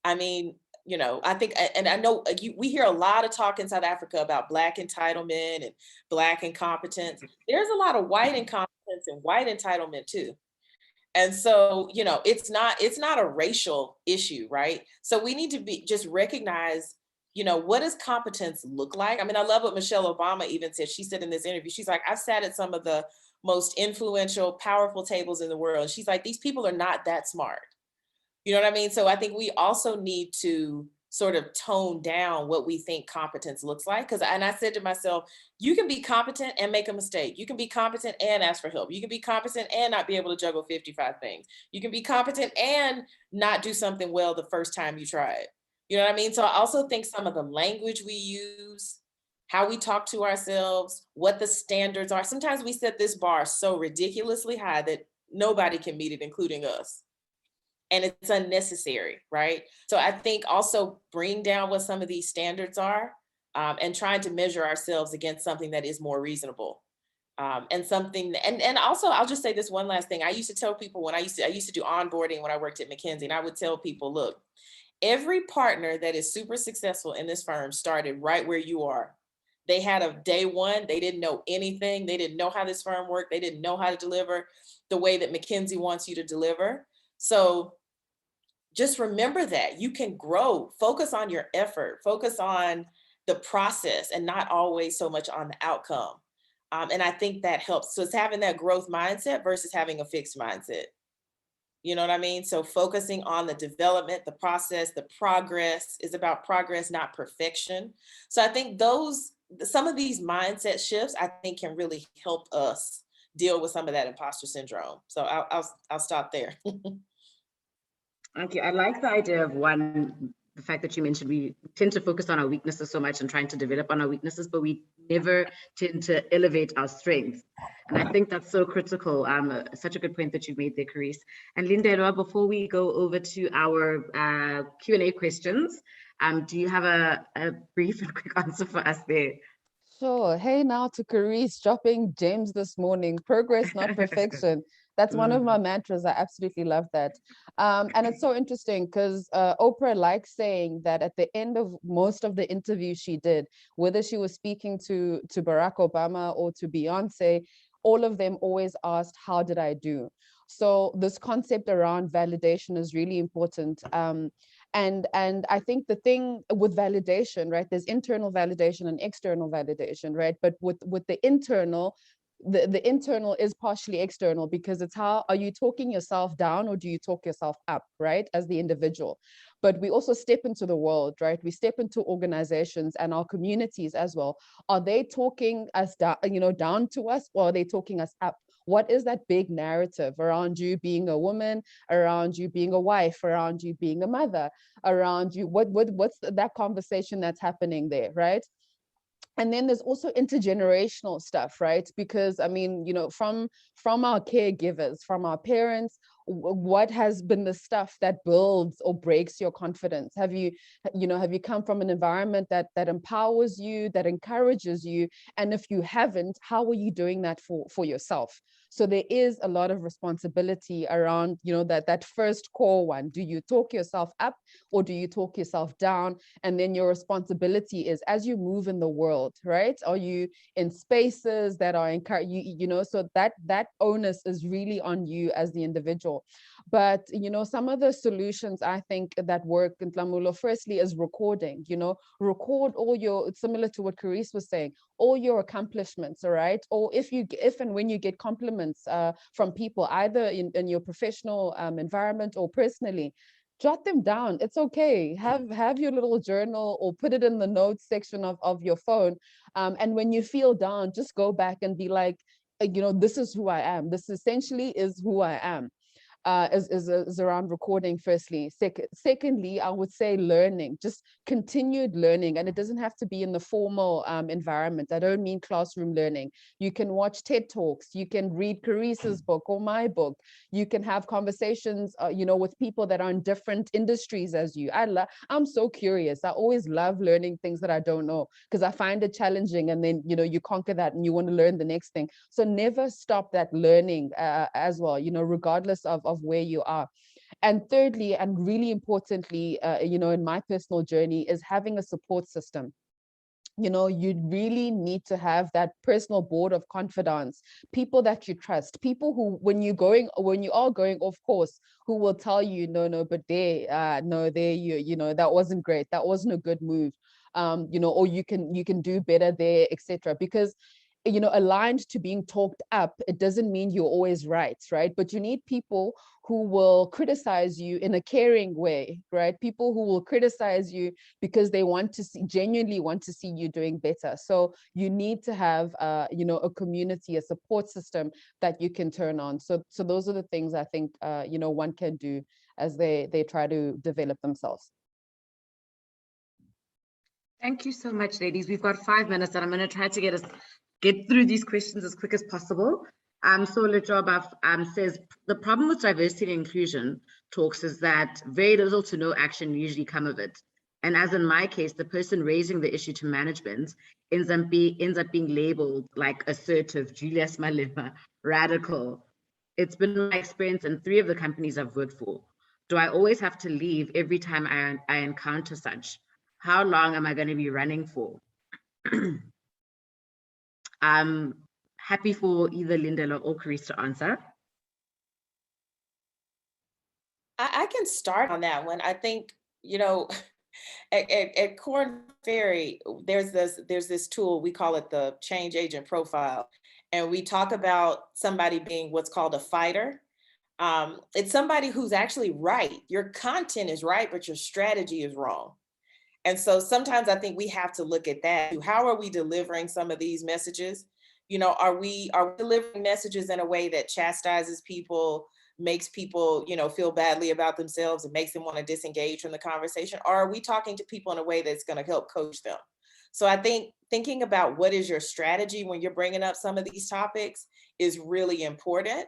I mean, you know, I think, and I know we hear a lot of talk in South Africa about Black entitlement and Black incompetence. There's a lot of white incompetence competence and white entitlement too. And so, you know, it's not a racial issue, right? So we need to just recognize, you know, what does competence look like? I mean, I love what Michelle Obama even said. She said in this interview, she's like, I've sat at some of the most influential, powerful tables in the world. She's like, these people are not that smart. You know what I mean? So I think we also need to sort of tone down what we think competence looks like. And I said to myself, you can be competent and make a mistake. You can be competent and ask for help. You can be competent and not be able to juggle 55 things. You can be competent and not do something well the first time you try it. You know what I mean? So I also think some of the language we use, how we talk to ourselves, what the standards are. Sometimes we set this bar so ridiculously high that nobody can meet it, including us. And it's unnecessary, right? So I think also bring down what some of these standards are, and trying to measure ourselves against something that is more reasonable. And something, and also I'll just say this one last thing. I used to tell people when I used to do onboarding when I worked at McKinsey, and I would tell people, look, every partner that is super successful in this firm started right where you are. They had a day one, they didn't know anything. They didn't know how this firm worked. They didn't know how to deliver the way that McKinsey wants you to deliver. So just remember that you can grow, focus on your effort, focus on the process and not always so much on the outcome. And I think that helps. So it's having that growth mindset versus having a fixed mindset. You know what I mean? So focusing on the development, the process, the progress is about progress, not perfection. So I think some of these mindset shifts, I think can really help us deal with some of that imposter syndrome. So I'll stop there. Thank you. I like the idea of the fact that you mentioned we tend to focus on our weaknesses so much and trying to develop on our weaknesses, but we never tend to elevate our strengths. And I think that's so critical. Such a good point that you made there, Carice. And Lindelwa, before we go over to our Q&A questions, do you have a brief and quick answer for us there? Sure. Hey, now to Carice dropping gems this morning. Progress, not perfection. That's one of my mantras. I absolutely love that. And it's so interesting because Oprah likes saying that at the end of most of the interviews she did, whether she was speaking to Barack Obama or to Beyonce, all of them always asked, how did I do? So this concept around validation is really important. And I think the thing with validation, right, there's internal validation and external validation, right? But with the internal, the internal is partially external because it's how are you talking yourself down or do you talk yourself up, right, as the individual. But we also step into the world, right? We step into organizations and our communities as well. Are they talking us down, down to us, or are they talking us up? What is that big narrative around you being a woman, around you being a wife, around you being a mother, around you? What's that conversation that's happening there, right? And then there's also intergenerational stuff, right? Because I mean, from our caregivers, from our parents, what has been the stuff that builds or breaks your confidence? Have you come from an environment that empowers you, that encourages you? And if you haven't, how are you doing that for yourself? So there is a lot of responsibility around, that first core one. Do you talk yourself up or do you talk yourself down? And then your responsibility is as you move in the world, right? Are you in spaces that are so that onus is really on you as the individual. But some of the solutions I think that work in Tlamulo, firstly, is recording. Record all your, similar to what Carice was saying, all your accomplishments, all right? Or if and when you get compliments from people, either in your professional environment or personally, jot them down. It's okay. Have your little journal or put it in the notes section of your phone. And when you feel down, just go back and be like, this is who I am. This essentially is who I am. Is around recording, firstly. Secondly, I would say learning, just continued learning. And it doesn't have to be in the formal environment. I don't mean classroom learning. You can watch TED Talks. You can read Carice's book or my book. You can have conversations, with people that are in different industries as you. I'm so curious. I always love learning things that I don't know because I find it challenging. And then, you conquer that and you want to learn the next thing. So never stop that learning as well, regardless of where you are. And thirdly, and really importantly, in my personal journey, is having a support system. you know, you really need to have that personal board of confidants, people that you trust, people who, when you are going off course, who will tell you, no, but you know, that wasn't great, that wasn't a good move, you know, or you can do better there, etc. Because, you know, aligned to being talked up, it doesn't mean you're always right? But you need people who will criticize you in a caring way, right? People who will criticize you because they genuinely want to see you doing better. So you need to have, you know, a community, a support system that you can turn on. So those are the things I think, you know, one can do as they try to develop themselves. Thank you so much, ladies. We've got 5 minutes and I'm going to try to get through these questions as quick as possible. So Lejobaf says, the problem with diversity and inclusion talks is that very little to no action usually come of it. And as in my case, the person raising the issue to management ends up being labeled like assertive, Julius Malema, radical. It's been my experience in 3 of the companies I've worked for. Do I always have to leave every time I encounter such? How long am I going to be running for? Happy for either Lindela or Chris to answer. I can start on that one. I think, you know, at Korn Ferry, there's this tool, we call it the change agent profile. And we talk about somebody being what's called a fighter. It's somebody who's actually right. Your content is right, but your strategy is wrong. And so sometimes I think we have to look at that. How are we delivering some of these messages? You know, are we delivering messages in a way that chastises people, makes people, you know, feel badly about themselves and makes them want to disengage from the conversation? Or are we talking to people in a way that's going to help coach them? So I think thinking about what is your strategy when you're bringing up some of these topics is really important,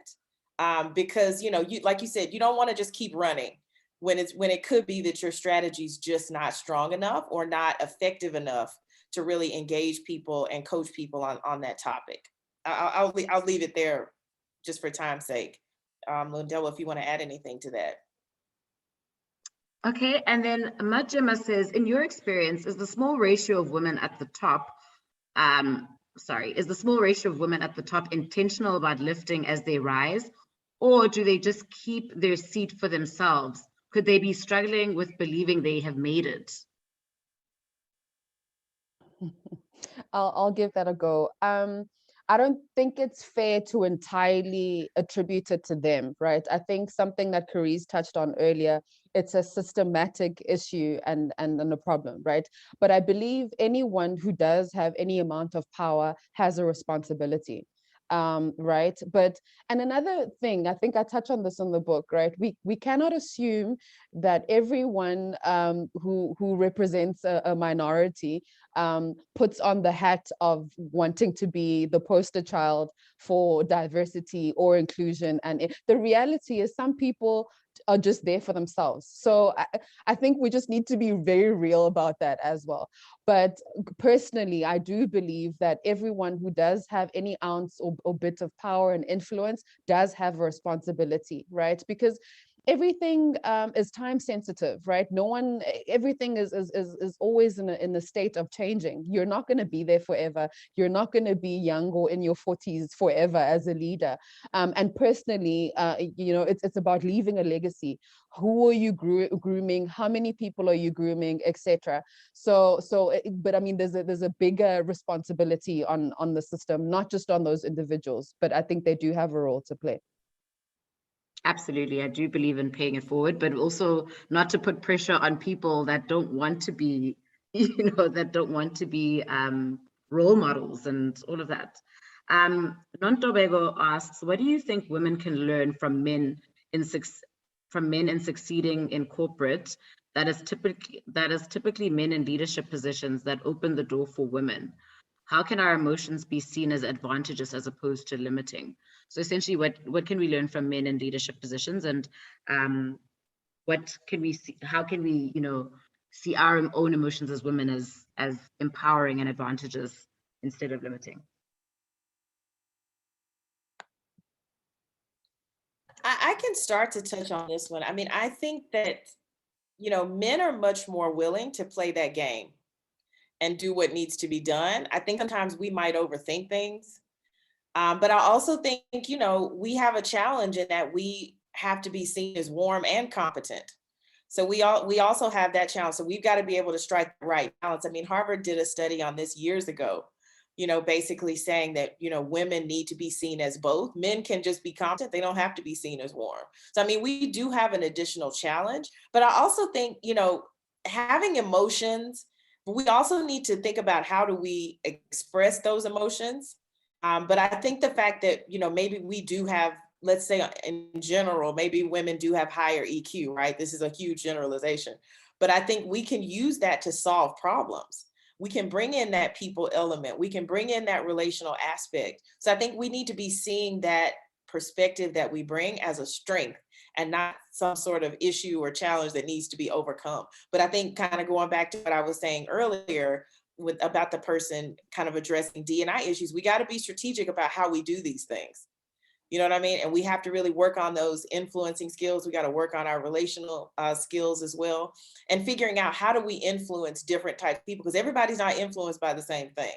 because, you know, like you said, you don't want to just keep running when it could be that your strategy is just not strong enough or not effective enough to really engage people and coach people on that topic. I'll leave it there just for time's sake. Lindela, if you want to add anything to that. Okay, and then Majima says, in your experience, is the small ratio of women at the top, intentional about lifting as they rise, or do they just keep their seat for themselves? Could they be struggling with believing they have made it? I'll give that a go. I don't think it's fair to entirely attribute it to them, right? I think something that Carice touched on earlier, it's a systematic issue and a problem, right? But I believe anyone who does have any amount of power has a responsibility. Right. And another thing, I think I touch on this in the book, right? We cannot assume that everyone who represents a minority puts on the hat of wanting to be the poster child for diversity or inclusion. And the reality is some people are just there for themselves. So I think we just need to be very real about that as well. But personally, I do believe that everyone who does have any ounce or bit of power and influence does have a responsibility, right? Because everything is time sensitive, right? Everything is always in a state of changing. You're not going to be there forever. You're not going to be young or in your 40s forever as a leader. And personally, you know, it's about leaving a legacy. Who are you grooming? How many people are you grooming, etc. But I mean, there's a bigger responsibility on the system, not just on those individuals, but I think they do have a role to play. Absolutely, I do believe in paying it forward, but also not to put pressure on people that don't want to be, you know, role models and all of that. Nontobego asks, what do you think women can learn from men in succeeding in corporate that is typically men in leadership positions that open the door for women? How can our emotions be seen as advantageous as opposed to limiting? So essentially, what can we learn from men in leadership positions, and what can we see? How can we, you know, see our own emotions as women as empowering and advantageous instead of limiting? I can start to touch on this one. I mean, I think that, you know, men are much more willing to play that game. and do what needs to be done. I think sometimes we might overthink things. But I also think, you know, we have a challenge in that we have to be seen as warm and competent. So we also have that challenge. So we've got to be able to strike the right balance. I mean, Harvard did a study on this years ago, you know, basically saying that, you know, women need to be seen as both. Men can just be competent. They don't have to be seen as warm. So, I mean, we do have an additional challenge, but I also think, you know, having emotions, we also need to think about how do we express those emotions. But I think the fact that, you know, maybe we do have, let's say in general, maybe women do have higher EQ, right? This is a huge generalization, but I think we can use that to solve problems. We can bring in that people element. We can bring in that relational aspect. So I think we need to be seeing that perspective that we bring as a strength and not some sort of issue or challenge that needs to be overcome. But I think kind of going back to what I was saying earlier, about the person kind of addressing D&I issues, we got to be strategic about how we do these things. You know what I mean? And we have to really work on those influencing skills. We got to work on our relational skills as well, and figuring out how do we influence different types of people, because everybody's not influenced by the same thing.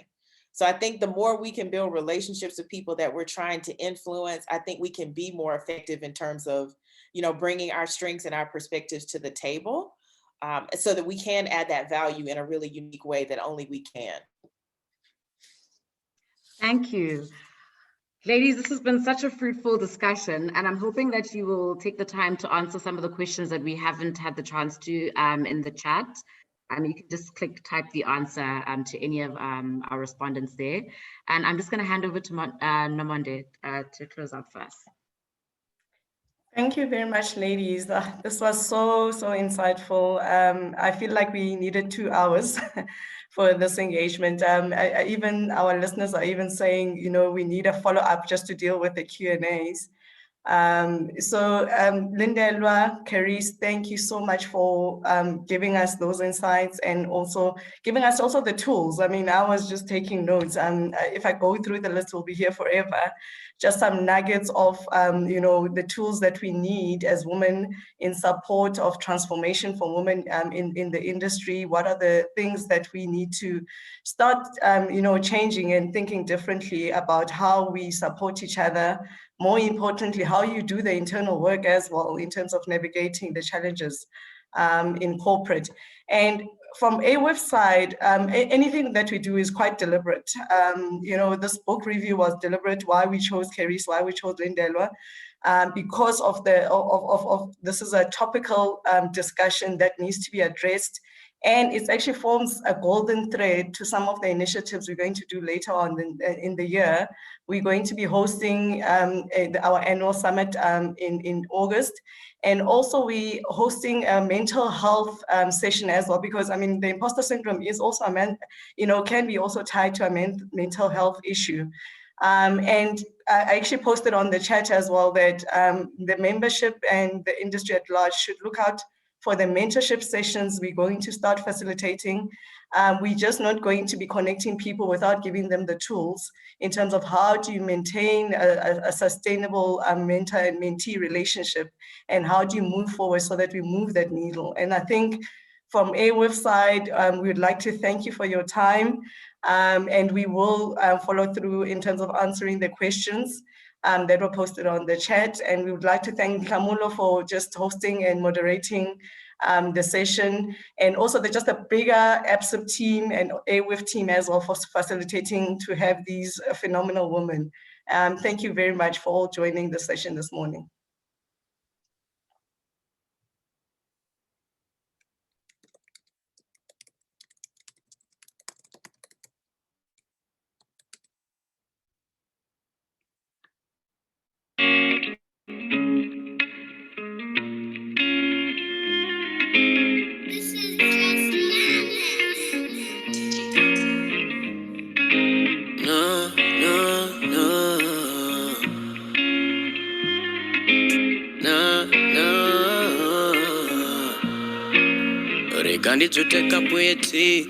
So I think the more we can build relationships with people that we're trying to influence, I think we can be more effective in terms of, you know, bringing our strengths and our perspectives to the table. So that we can add that value in a really unique way that only we can. Thank you. Ladies, this has been such a fruitful discussion, and I'm hoping that you will take the time to answer some of the questions that we haven't had the chance to in the chat. You can just type the answer to any of our respondents there. And I'm just going to hand over to Nomonde to close out first. Thank you very much, ladies. This was so insightful. I feel like we needed 2 hours for this engagement. Even our listeners are even saying, you know, we need a follow-up just to deal with the Q&As. Lindelwa, Carice, thank you so much for giving us those insights and also giving us also the tools. I mean, I was just taking notes. If I go through the list, we'll be here forever. Just some nuggets of, you know, the tools that we need as women in support of transformation for women in the industry. What are the things that we need to start, you know, changing and thinking differently about how we support each other. More importantly, how you do the internal work as well in terms of navigating the challenges in corporate. And from AWIF side, anything that we do is quite deliberate. You know, this book review was deliberate, why we chose Carice, why we chose Lindelwa, because of this is a topical discussion that needs to be addressed. And it actually forms a golden thread to some of the initiatives we're going to do later on in the year. We're going to be hosting our annual summit in August. And also we hosting a mental health session as well, because I mean, the imposter syndrome is also can be also tied to a mental health issue. And I actually posted on the chat as well that the membership and the industry at large should look out for the mentorship sessions we're going to start facilitating. We're just not going to be connecting people without giving them the tools in terms of how do you maintain a sustainable mentor and mentee relationship, and how do you move forward so that we move that needle. And I think from AWIF side, we would like to thank you for your time, and we will follow through in terms of answering the questions that were posted on the chat. And we would like to thank Kamulo for just hosting and moderating the session, and also just a bigger ABSIP team and AWIF team as well for facilitating to have these phenomenal women. Thank you very much for all joining the session this morning. Kandi tuteka pweti